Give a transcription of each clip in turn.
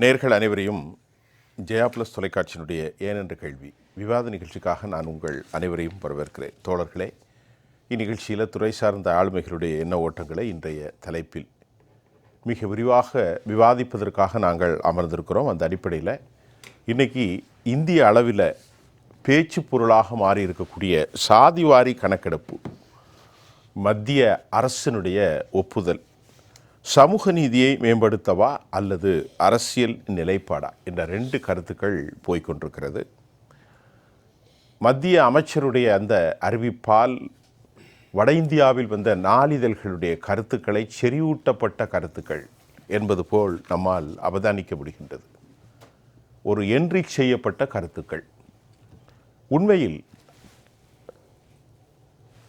நேர்கள் அனைவரையும் ஜெயா பிளஸ் தொலைக்காட்சியினுடைய ஏனென்ற கேள்வி விவாத நிகழ்ச்சிக்காக நான் உங்கள் அனைவரையும் வரவேற்கிறேன். தோழர்களே, இந்நிகழ்ச்சியில் துறை சார்ந்த ஆளுமைகளுடைய எண்ண ஓட்டங்களை இன்றைய தலைப்பில் மிக விரிவாக விவாதிப்பதற்காக நாங்கள் அமர்ந்திருக்கிறோம். அந்த அடிப்படையில் இன்றைக்கி இந்திய அளவில் பேச்சு பொருளாக மாறி இருக்கக்கூடிய சாதிவாரி கணக்கெடுப்பு, மத்திய அரசினுடைய ஒப்புதல், சமூக நீதியை மேம்படுத்தவா அல்லது அரசியல் நிலைப்பாடா என்ற ரெண்டு கருத்துக்கள் போய்கொண்டிருக்கிறது. மத்திய அமைச்சருடைய அந்த அறிவிப்பால் வட இந்தியாவில் வந்த நாளிதழ்களுடைய கருத்துக்களை செறிவூட்டப்பட்ட கருத்துக்கள் என்பது போல் நம்மால் அவதானிக்க முடிகின்றது. ஒரு என்ரிச் செய்யப்பட்ட கருத்துக்கள். உண்மையில்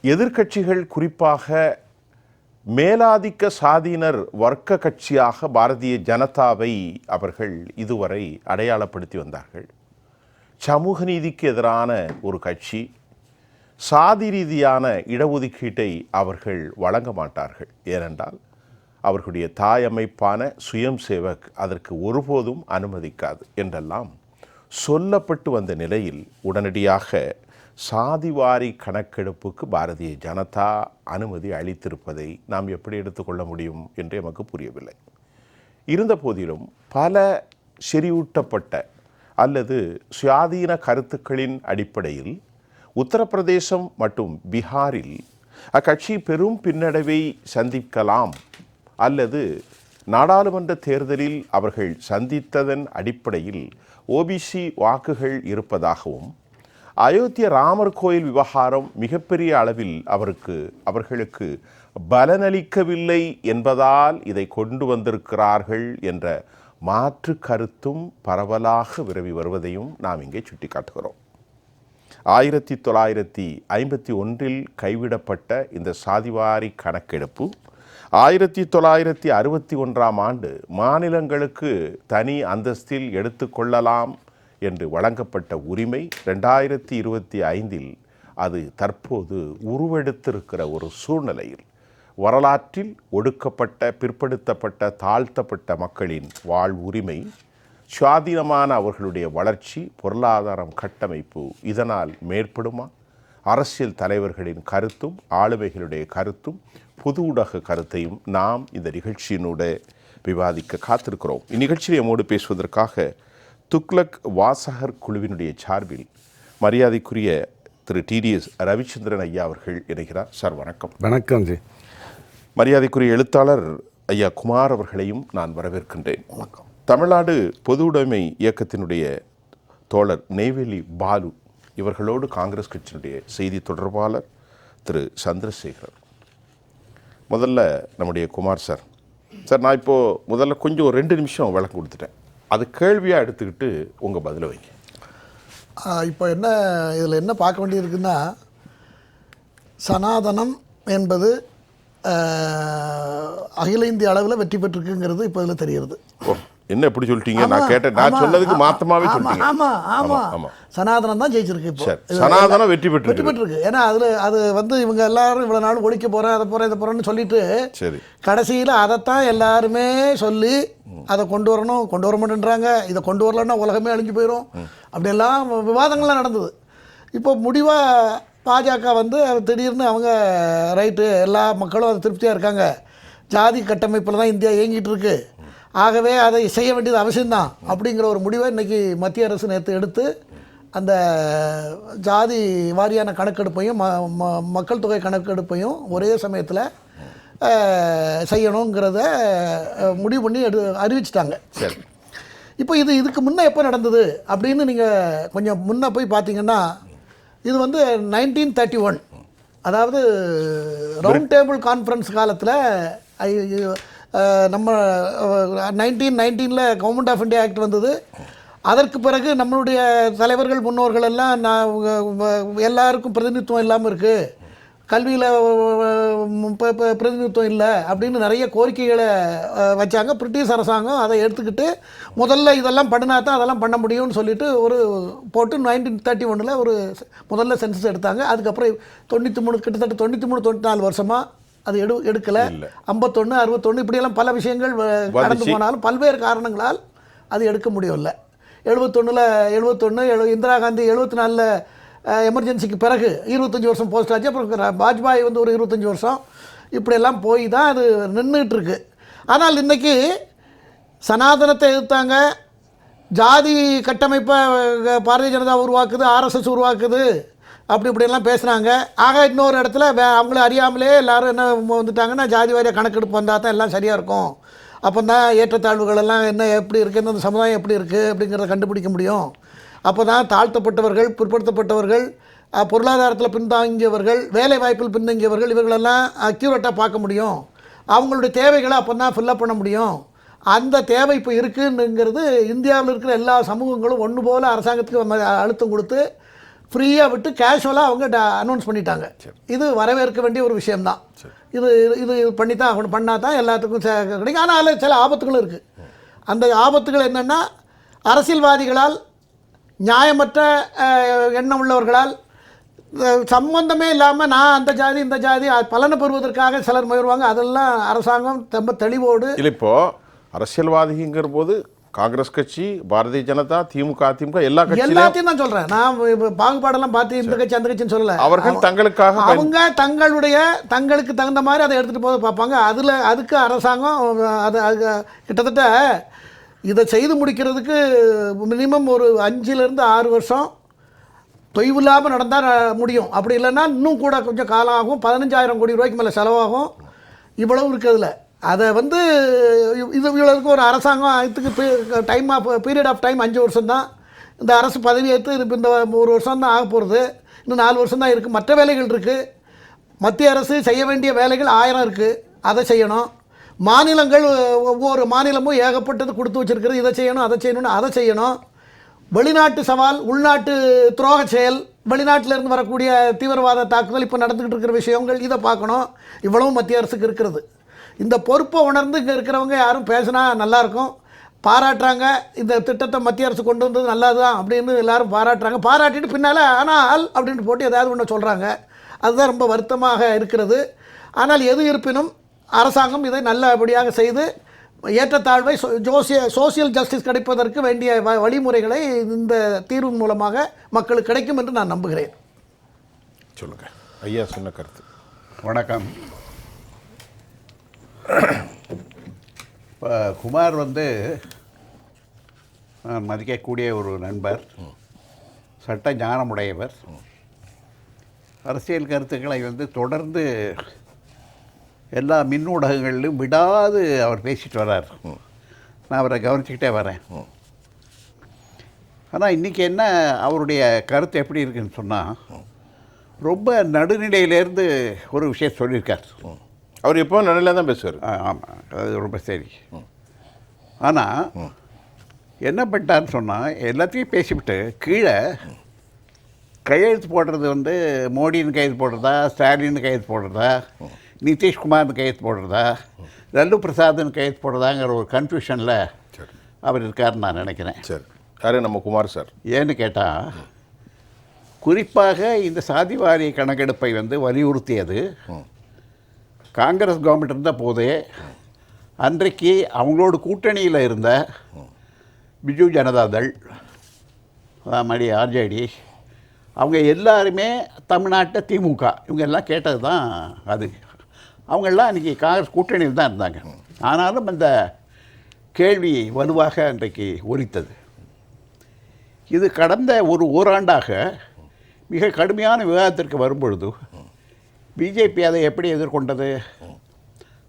எதிர்க்கட்சிகள், குறிப்பாக மேலாதிக்க சாதியினர் வர்க்க கட்சியாக பாரதிய ஜனதாவை அவர்கள் இதுவரை அடையாளப்படுத்தி வந்தார்கள். சமூக நீதிக்கு எதிரான ஒரு கட்சி, சாதி ரீதியான இடஒதுக்கீட்டை அவர்கள் வழங்க மாட்டார்கள். ஏனென்றால் அவர்களுடைய தாயமைப்பான சுயம் சேவக் அதற்கு ஒருபோதும் அனுமதிக்காது என்றெல்லாம் சொல்லப்பட்டு வந்த நிலையில் உடனடியாக சாதிவாரி கணக்கெடுப்புக்கு பாரதிய ஜனதா அனுமதி அளித்திருப்பதை நாம் எப்படி எடுத்துக்கொள்ள முடியும் என்று எமக்கு புரியவில்லை. இருந்த போதிலும் பல செறிவூட்டப்பட்ட அல்லது சுயாதீன கருத்துக்களின் அடிப்படையில் உத்தரப்பிரதேசம் மற்றும் பீகாரில் அக்கட்சி பெரும் பின்னடைவை சந்திக்கலாம் அல்லது நாடாளுமன்ற தேர்தலில் அவர்கள் சந்தித்ததன் அடிப்படையில் ஓபிசி வாக்குகள் இருப்பதாகவும், அயோத்திய ராமர் கோயில் விவகாரம் மிகப்பெரிய அளவில் அவர்களுக்கு பலனளிக்கவில்லை என்பதால் இதை கொண்டு வந்திருக்கிறார்கள் என்ற மாற்று கருத்தும் பரவலாக விரவி வருவதையும் நாம் இங்கே சுட்டிக்காட்டுகிறோம். 1951 கைவிடப்பட்ட இந்த சாதிவாரி கணக்கெடுப்பு 1961 மாநிலங்களுக்கு தனி அந்தஸ்தில் எடுத்துக்கொள்ளலாம் என்று வழங்கப்பட்ட உரிமை 2025 அது தற்போது உருவெடுத்திருக்கிற ஒரு சூழ்நிலையில் வரலாற்றில் ஒடுக்கப்பட்ட, பிற்படுத்தப்பட்ட, தாழ்த்தப்பட்ட மக்களின் வாழ்வுரிமை, சுயாதீனமான அவர்களுடைய வளர்ச்சி, பொருளாதாரம், கட்டமைப்பு இதனால் மேற்படுமா? அரசியல் தலைவர்களின் கருத்தும் ஆளுமைகளுடைய கருத்தும் பொது ஊடக கருத்தையும் நாம் இந்த நிகழ்ச்சியினூட விவாதிக்க காத்திருக்கிறோம். இந்நிகழ்ச்சியை நம்மோடு பேசுவதற்காக துக்ளக் வாசகர் குழுவினுடைய சார்பில் மரியாதைக்குரிய திரு TDS ரவிச்சந்திரன் ஐயா அவர்கள் இணைகிறார். சார் வணக்கம். வணக்கம் ஜி. மரியாதைக்குரிய எழுத்தாளர் ஐயா குமார் அவர்களையும் நான் வரவேற்கின்றேன். வணக்கம். தமிழ்நாடு பொது உடைமை இயக்கத்தினுடைய தோழர் நெய்வேலி பாலு இவர்களோடு காங்கிரஸ் கட்சியினுடைய செய்தி தொடர்பாளர் திரு சந்திரசேகர். முதல்ல நம்முடைய குமார் சார், நான் இப்போது முதல்ல கொஞ்சம் 2 நிமிஷம் விளக்கம் கொடுத்துட்டேன். அது கேள்வியாக எடுத்துக்கிட்டு உங்கள் பதிலை வைங்க. இப்போ இதில் என்ன பார்க்க வேண்டியிருக்குன்னா, சனாதனம் என்பது அகில இந்திய அளவில் வெற்றி பெற்றிருக்குங்கிறது இப்போ இதில் தெரிகிறது. என்ன எப்படி சொல்லிட்டீங்க? நான் கேட்டேன், நான் சொன்னதுக்கு மாற்றமாகவே சொல்லிட்டீங்க. ஆமாம், சனாதனம் தான் ஜெயிச்சிருக்கு. இப்போ சனாதனம் வெற்றி பெற்றிருக்கு. ஏன்னா அது இவங்க எல்லாரும் இவ்வளோ நாள் ஒழிக்க போகிறேன், அதை போகிறேன், இதை போகிறேன்னு சொல்லிட்டு சரி கடைசியில் அதைத்தான் எல்லாருமே சொல்லி அதை கொண்டு வர மாட்டேன்றாங்க. இதை கொண்டு வரலன்னா உலகமே அழிஞ்சு போயிடும். அப்படியெல்லாம் விவாதங்கள்லாம் நடந்தது. இப்போ முடிவாக பாஜக திடீர்னு அவங்க ரைட்டு, எல்லா மக்களும் அது திருப்தியாக இருக்காங்க, ஜாதி கட்டமைப்பில் தான் இந்தியா இயங்கிட்டு இருக்கு, ஆகவே அதை செய்ய வேண்டியது அவசியம்தான் அப்படிங்கிற ஒரு முடிவை இன்றைக்கி மத்திய அரசு நேற்று எடுத்து அந்த ஜாதி வாரியான கணக்கெடுப்பையும் மக்கள் தொகை கணக்கெடுப்பையும் ஒரே சமயத்தில் செய்யணுங்கிறத முடிவு பண்ணி அறிவிச்சிட்டாங்க. இப்போ இதுக்கு முன்னே எப்போ நடந்தது அப்படின்னு நீங்கள் கொஞ்சம் முன்னே போய் பார்த்தீங்கன்னா, இது 1931, அதாவது ரவுண்ட் டேபிள் கான்ஃபரன்ஸ் காலத்தில் நம்ம 1919 கவர்மெண்ட் ஆஃப் இந்தியா ஆக்ட் வந்தது. அதற்கு பிறகு நம்மளுடைய தலைவர்கள், முன்னோர்கள் எல்லாம் எல்லாருக்கும் பிரதிநிதித்துவம் இல்லாமல் இருக்குது, கல்வியில் பிரதிநிதித்துவம் இல்லை அப்படின்னு நிறைய கோரிக்கைகளை வச்சாங்க. பிரிட்டிஷ் அரசாங்கம் அதை எடுத்துக்கிட்டு முதல்ல இதெல்லாம் பண்ணினா தான் அதெல்லாம் பண்ண முடியும்னு சொல்லிட்டு போட்டு 1931 ஒரு முதல்ல சென்சஸ் எடுத்தாங்க. அதுக்கப்புறம் 93 கிட்டத்தட்ட 94 வருஷமாக அது எடுக்கலை. 51, 61 இப்படியெல்லாம் பல விஷயங்கள் கடந்து போனாலும் பல்வேறு காரணங்களால் அது எடுக்க முடியவில்லை. 71 இந்திரா காந்தி 74 எமர்ஜென்சிக்கு பிறகு 25 வருஷம் போஸ்ட் ஆச்சு. அப்புறம் வாஜ்பாய் வந்து ஒரு 25 வருஷம். இப்படியெல்லாம் போய் தான் அது நின்றுட்டு இருக்கு. ஆனால் இன்றைக்கி சனாதனத்தை எதிர்த்தாங்க, ஜாதி கட்டமைப்பை பாரதிய ஜனதா உருவாக்குது, ஆர்எஸ்எஸ் உருவாக்குது, அப்படி இப்படியெல்லாம் பேசுனாங்க. ஆக இன்னொரு இடத்துல அவங்கள அறியாமலே எல்லோரும் என்ன வந்துட்டாங்கன்னா, ஜாதி வாரியாக கணக்கெடுப்பு வந்தால் தான் எல்லாம் சரியாக இருக்கும், அப்போ தான் ஏற்றத்தாழ்வுகள் எல்லாம் என்ன எப்படி இருக்குது, இந்த சமுதாயம் எப்படி இருக்குது அப்படிங்கிறத கண்டுபிடிக்க முடியும், அப்போ தான் தாழ்த்தப்பட்டவர்கள், பிற்படுத்தப்பட்டவர்கள், பொருளாதாரத்தில் பின்தாங்கியவர்கள், வேலை வாய்ப்பில் பின்தங்கியவர்கள், இவர்களெல்லாம் அக்யூரேட்டாக பார்க்க முடியும், அவங்களுடைய தேவைகளை அப்போ தான் ஃபில்லப் பண்ண முடியும். அந்த தேவை இப்போ இருக்குங்கிறது இந்தியாவில் இருக்கிற எல்லா சமூகங்களும் ஒன்று போல் அரசாங்கத்துக்கு அழுத்தம் கொடுத்து ஃப்ரீயாக விட்டு கேஷுவலாக அவங்க அனௌன்ஸ் பண்ணிட்டாங்க. இது வரவேற்க வேண்டிய ஒரு விஷயம்தான். இது இது பண்ணி தான் அவங்க பண்ணால் தான் எல்லாத்துக்கும் கிடைக்கும். ஆனால் அதில் சில ஆபத்துகளும் இருக்குது. அந்த ஆபத்துகள் என்னென்னா, அரசியல்வாதிகளால், நியாயமற்ற எண்ணம் உள்ளவர்களால், சம்பந்தமே இல்லாமல் நான் அந்த ஜாதி இந்த ஜாதி பலனை பெறுவதற்காக சிலர் முயல்வாங்க. அதெல்லாம் அரசாங்கம் ரொம்ப தெளிவோடு. இல்லை, இப்போது அரசியல்வாதிங்கிற போது காங்கிரஸ் கட்சி, பாரதிய ஜனதா, திமுக, அதிமுக எல்லாத்தையும் தான் சொல்கிறேன். நான் பாகுபாடெல்லாம் பார்த்து இந்த கட்சி அந்த கட்சின்னு சொல்லலை. அவர்கள் தங்களுக்காக அவங்க தங்களுக்கு தகுந்த மாதிரி அதை எடுத்துகிட்டு போக பார்ப்பாங்க. அதுக்கு அரசாங்கம் அது கிட்டத்தட்ட இதை செய்து முடிக்கிறதுக்கு மினிமம் ஒரு 5 to 6 வருஷம் தொய்வில்லாமல் நடந்தால் முடியும். அப்படி இல்லைன்னா இன்னும் கூட கொஞ்சம் காலம் ஆகும். 15,000 கோடி ரூபாய்க்கு மேலே செலவாகும். இவ்வளவு இருக்கிறதுல அதை வந்து இவ்வளோக்கு ஒரு அரசாங்கம் இதுக்கு டைம் பீரியட் ஆஃப் டைம் 5 வருஷம் தான். இந்த அரசு பதவி ஏற்று இந்த 1 வருஷம் தான் ஆக போகிறது. இன்னும் 4 வருஷம் தான் இருக்குது. மற்ற வேலைகள் இருக்குது. மத்திய அரசு செய்ய வேண்டிய வேலைகள் 1000 இருக்குது. அதை செய்யணும். மாநிலங்கள் ஒவ்வொரு மாநிலமும் ஏகப்பட்டது கொடுத்து வச்சுருக்கிறது. இதை செய்யணும், அதை செய்யணும்னு அதை செய்யணும். வெளிநாட்டு சவால், உள்நாட்டு துரோக செயல், வெளிநாட்டிலேருந்து வரக்கூடிய தீவிரவாத தாக்குதல், இப்போ நடந்துக்கிட்டு இருக்கிற விஷயங்கள், இதை பார்க்கணும். இவ்வளவும் மத்திய அரசுக்கு இருக்கிறது. இந்த பொறுப்பை உணர்ந்து இங்கே இருக்கிறவங்க யாரும் பேசினா நல்லாயிருக்கும், பாராட்டுறாங்க. இந்த திட்டத்தை மத்திய அரசு கொண்டு வந்தது நல்லது தான் அப்படின்னு எல்லோரும் பாராட்டுறாங்க. பாராட்டிட்டு பின்னால் ஆனால் அப்படின்ட்டு போட்டு ஏதாவது ஒன்று சொல்கிறாங்க. அதுதான் ரொம்ப வருத்தமாக இருக்கிறது. ஆனால் எது இருப்பினும் அரசாங்கம் இதை நல்லபடியாக செய்து ஏற்றத்தாழ்வை சோசியல் ஜஸ்டிஸ் கிடைப்பதற்கு வேண்டிய வழிமுறைகளை இந்த தீர்வின் மூலமாக மக்களுக்கு கிடைக்கும் என்று நான் நம்புகிறேன். சொல்லுங்கள் ஐயா, சொன்ன கருத்து. வணக்கம். இப்போ குமார் வந்து மதிக்கக்கூடிய ஒரு நண்பர், சட்ட ஞானமுடையவர், அரசியல் கருத்துக்களை வந்து தொடர்ந்து எல்லா மின் ஊடகங்களிலும் விடாது அவர் பேசிட்டு வர்றார். நான் அவரை கவனிச்சுக்கிட்டே வரேன். ஆனால் இன்றைக்கி என்ன அவருடைய கருத்து எப்படி இருக்குன்னு சொன்னால், ரொம்ப நடுநிலையிலேருந்து ஒரு விஷயம் சொல்லியிருக்கார். அவர் எப்போ நடுநிலை தான் பேசுவார். ஆமாம், அது ரொம்ப சரி. ஆனால் என்ன பண்ணிட்டான்னு சொன்னால், எல்லாத்தையும் பேசிவிட்டு கீழே கையெழுத்து போடுறது வந்து மோடின்னு கையெழுத்து போடுறதா, ஸ்டாலின்னு கையெழுத்து போடுறதா, நிதிஷ்குமார்னு கையெழுத்து போடுறதா, லல்லு பிரசாத்னு கையெழுத்து போடுறதாங்கிற ஒரு கன்ஃபியூஷனில் அவர் இருக்காருன்னு நான் நினைக்கிறேன். சரி, யார் நம்ம குமார் சார்? ஏன்னு கேட்டால், குறிப்பாக இந்த சாதிவாரி கணக்கெடுப்பை வந்து வலியுறுத்தியது காங்கிரஸ் கவர்மெண்ட் இருந்த போதே அன்றைக்கு அவங்களோட கூட்டணியில் இருந்த பிஜு ஜனதாதள், மாதிரி ஆர்ஜேடி, அவங்க எல்லாருமே தமிழ்நாட்டை திமுக, இவங்க எல்லாம் கேட்டது தான் அது. அவங்கெல்லாம் இன்றைக்கி காங்கிரஸ் கூட்டணியில் தான் இருந்தாங்க. ஆனாலும் அந்த கேள்வி வலுவாக அன்றைக்கு ஒலித்தது. இது கடந்த ஒரு ஓராண்டாக மிக கடுமையான விவாதத்திற்கு வரும்பொழுது பிஜேபி அதை எப்படி எதிர்கொண்டது?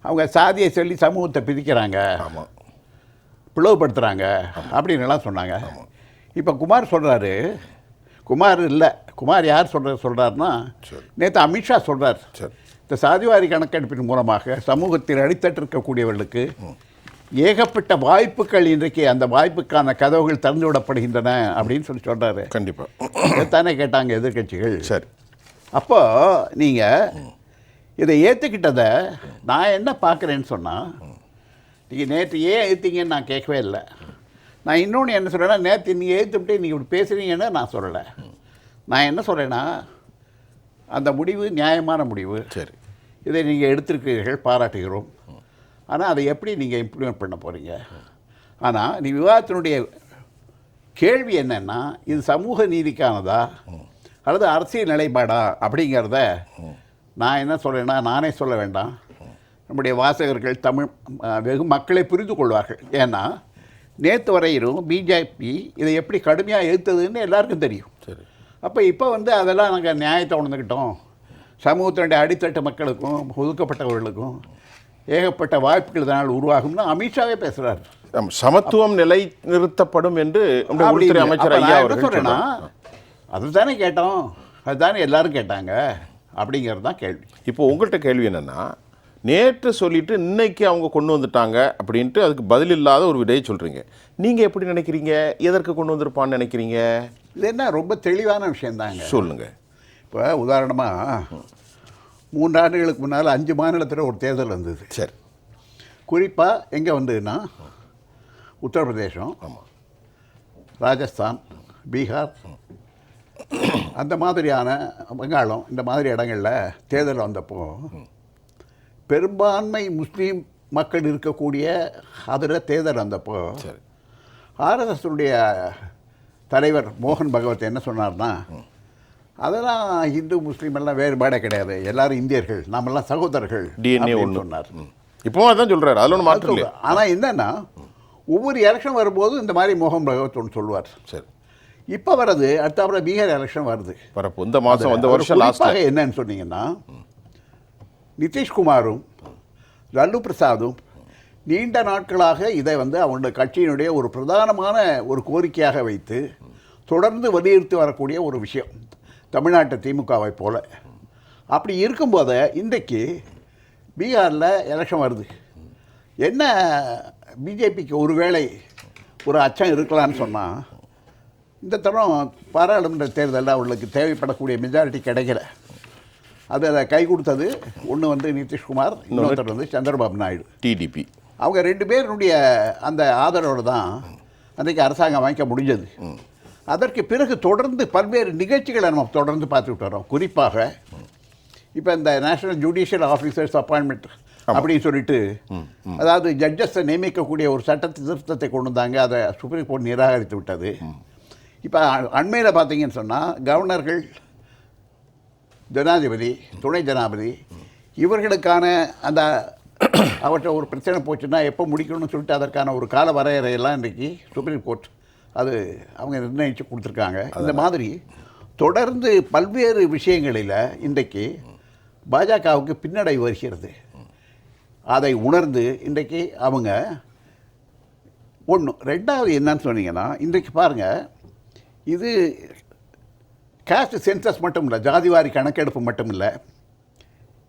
அவங்க சாதியை சொல்லி சமூகத்தை பிரிக்கிறாங்க, பிளவுபடுத்துகிறாங்க அப்படின்னுலாம் சொன்னாங்க. இப்போ குமார் சொல்கிறாரு, குமார் இல்லை, குமார் யார் சொல்கிறாருன்னா, நேற்று அமித்ஷா சொல்கிறார், இந்த சாதிவாரி கணக்கெடுப்பின் மூலமாக சமூகத்தில் அடித்தட்டு இருக்கக்கூடியவர்களுக்கு ஏகப்பட்ட வாய்ப்புகள் இன்றைக்கு அந்த வாய்ப்புக்கான கதவுகள் திறந்து விடப்படுகின்றன அப்படின்னு சொல்கிறாரு. கண்டிப்பாக தானே கேட்டாங்க எதிர்கட்சிகள். சரி, அப்போ நீங்கள் இதை ஏற்றுக்கிட்டதை நான் என்ன பார்க்குறேன்னு சொன்னால், நீங்கள் நேற்று ஏன் ஏற்றுங்கன்னு நான் கேட்கவே இல்லை. நான் இன்னொன்று என்ன சொல்கிறேன்னா, நேற்று நீங்கள் ஏற்றுவிட்டு நீங்கள் இப்படி பேசுகிறீங்கன்னு நான் சொல்லலை. நான் என்ன சொல்கிறேன்னா, அந்த முடிவு நியாயமான முடிவு. சரி, இதை நீங்கள் எடுத்திருக்கிறீர்கள், பாராட்டுகிறோம். ஆனால் அதை எப்படி நீங்கள் இம்ப்ளிமெண்ட் பண்ண போகிறீங்க? ஆனால் நீ விவாதத்தினுடைய கேள்வி என்னன்னா, இது சமூக நீதிக்கானதா அல்லது அரசியல் நிலைப்பாடா அப்படிங்கிறத நான் என்ன சொல்கிறேன்னா, நானே சொல்ல வேண்டாம், நம்முடைய வாசகர்கள் தமிழ் வெகு மக்களை புரிந்து கொள்வார்கள். ஏன்னா நேற்று வரையிலும் பிஜேபி இதை எப்படி கடுமையாக எதிர்த்ததுன்னு எல்லாருக்கும் தெரியும். சரி. அப்போ இப்போ வந்து அதெல்லாம் நாங்கள் நியாயத்தை உணர்ந்துக்கிட்டோம், சமூகத்தினுடைய அடித்தட்டு மக்களுக்கும் ஒதுக்கப்பட்டவர்களுக்கும் ஏகப்பட்ட வாய்ப்புகள் இதனால் உருவாகும்னு அமித்ஷாவே பேசுகிறார். சமத்துவம் நிலை நிறுத்தப்படும் என்று உள்துறை அமைச்சர் ஐயா அவர்கள் சொல்கிறேன்னா, அதுதானே கேட்டோம், அதுதானே எல்லாரும் கேட்டாங்க அப்படிங்கிறது தான் கேள்வி. இப்போ உங்கள்கிட்ட கேள்வி என்னென்னா, நேற்று சொல்லிட்டு இன்னைக்கு அவங்க கொண்டு வந்துட்டாங்க அப்படின்ட்டு அதுக்கு பதில் இல்லாத ஒரு விடையை சொல்கிறீங்க. நீங்கள் எப்படி நினைக்கிறீங்க? எதற்கு கொண்டு வந்திருப்பான்னு நினைக்கிறீங்க? இது என்ன ரொம்ப தெளிவான விஷயந்தாங்க. சொல்லுங்கள். இப்போ உதாரணமாக 3 ஆண்டுகளுக்கு முன்னால் 5 மாநிலத்தில் ஒரு தேர்தல் வந்தது. சரி. குறிப்பாக எங்கே வந்ததுன்னா உத்தரப்பிரதேசம், ராஜஸ்தான், பீகார், அந்த மாதிரியான வங்காளம், இந்த மாதிரி இடங்களில் தேர்தல் வந்தப்போ பெரும்பான்மை முஸ்லீம் மக்கள் இருக்கக்கூடிய அதில் தேர்தல் வந்தப்போ ஆர்எஸ்எஸ்னுடைய தலைவர் மோகன் பகவத் என்ன சொன்னார்னா, அதெல்லாம் இந்து முஸ்லீம் எல்லாம் வேறுபாடே கிடையாது, எல்லாரும் இந்தியர்கள், நாமெல்லாம் சகோதரர்கள் DNA அப்படின்னு சொன்னார். இப்போ அதான் சொல்கிறார், அதில் ஒன்று மாற்றம் இல்லை. ஆனால் என்னன்னா, ஒவ்வொரு எலெக்ஷன் வரும்போது இந்த மாதிரி மோகன் பகவத் ஒன்று சொல்லுவார். சரி. இப்போ வர்றது அடுத்த பீகார் எலெக்ஷன் வருது வரப்போ இந்த மாதம் இந்த வருஷம் லாஸ்ட்டாக என்னன்னு சொன்னீங்கன்னா, நிதிஷ்குமாரும் லல்லு பிரசாதும் நீண்ட நாட்களாக இதை வந்து அவங்களுடைய கட்சியினுடைய ஒரு பிரதானமான ஒரு கோரிக்கையாக வைத்து தொடர்ந்து வலியுறுத்தி வரக்கூடிய ஒரு விஷயம், தமிழ்நாட்டு திமுகவை போல. அப்படி இருக்கும்போது இன்றைக்கு பீகாரில் எலெக்ஷன் வருது. என்ன பிஜேபிக்கு ஒருவேளை ஒரு அச்சம் இருக்கலான்னு சொன்னால், இந்த தரம் பாராளுமன்ற தேர்தலில் அவர்களுக்கு தேவைப்படக்கூடிய மெஜாரிட்டி கிடைக்கல. அதில் கை கொடுத்தது ஒன்று வந்து நிதிஷ்குமார், இன்னொருத்தர் வந்து சந்திரபாபு நாயுடு, டிடிபி. அவங்க 2 பேருடைய அந்த ஆதரவோடு தான் அன்றைக்கு அரசாங்கம் அமைக்க முடிஞ்சது. அதற்கு பிறகு தொடர்ந்து பல்வேறு நிகழ்ச்சிகளை நம்ம தொடர்ந்து பார்த்துக்கிட்டு வரோம். குறிப்பாக இப்போ இந்த நேஷனல் ஜுடிஷியல் ஆஃபீஸர்ஸ் அப்பாயின்மெண்ட் அப்படின்னு சொல்லிட்டு, அதாவது ஜட்ஜஸை நியமிக்கக்கூடிய ஒரு சட்ட திருத்தத்தை கொண்டு வந்தாங்க. அதை சுப்ரீம் கோர்ட் நிராகரித்து விட்டது. இப்போ அண்மையில் பார்த்தீங்கன்னு சொன்னால், கவர்னர்கள், ஜனாதிபதி, துணை ஜனாதிபதி இவர்களுக்கான அந்த அவற்றை ஒரு பிரச்சனை போச்சுன்னா எப்போ முடிக்கணும்னு சொல்லிட்டு அதற்கான ஒரு கால வரையறையெல்லாம் இன்றைக்கி சுப்ரீம் கோர்ட் அது அவங்க நிர்ணயித்து கொடுத்துருக்காங்க. இந்த மாதிரி தொடர்ந்து பல்வேறு விஷயங்களில் இன்றைக்கு பாஜகவுக்கு பின்னடைவு வருகிறது. அதை உணர்ந்து இன்றைக்கு அவங்க ஒன்று. ரெண்டாவது என்னன்னு சொன்னீங்கன்னா, இன்றைக்கு பாருங்கள், இது காஸ்ட் சென்சஸ் மட்டும் இல்லை, ஜாதிவாரி கணக்கெடுப்பு மட்டும் இல்லை.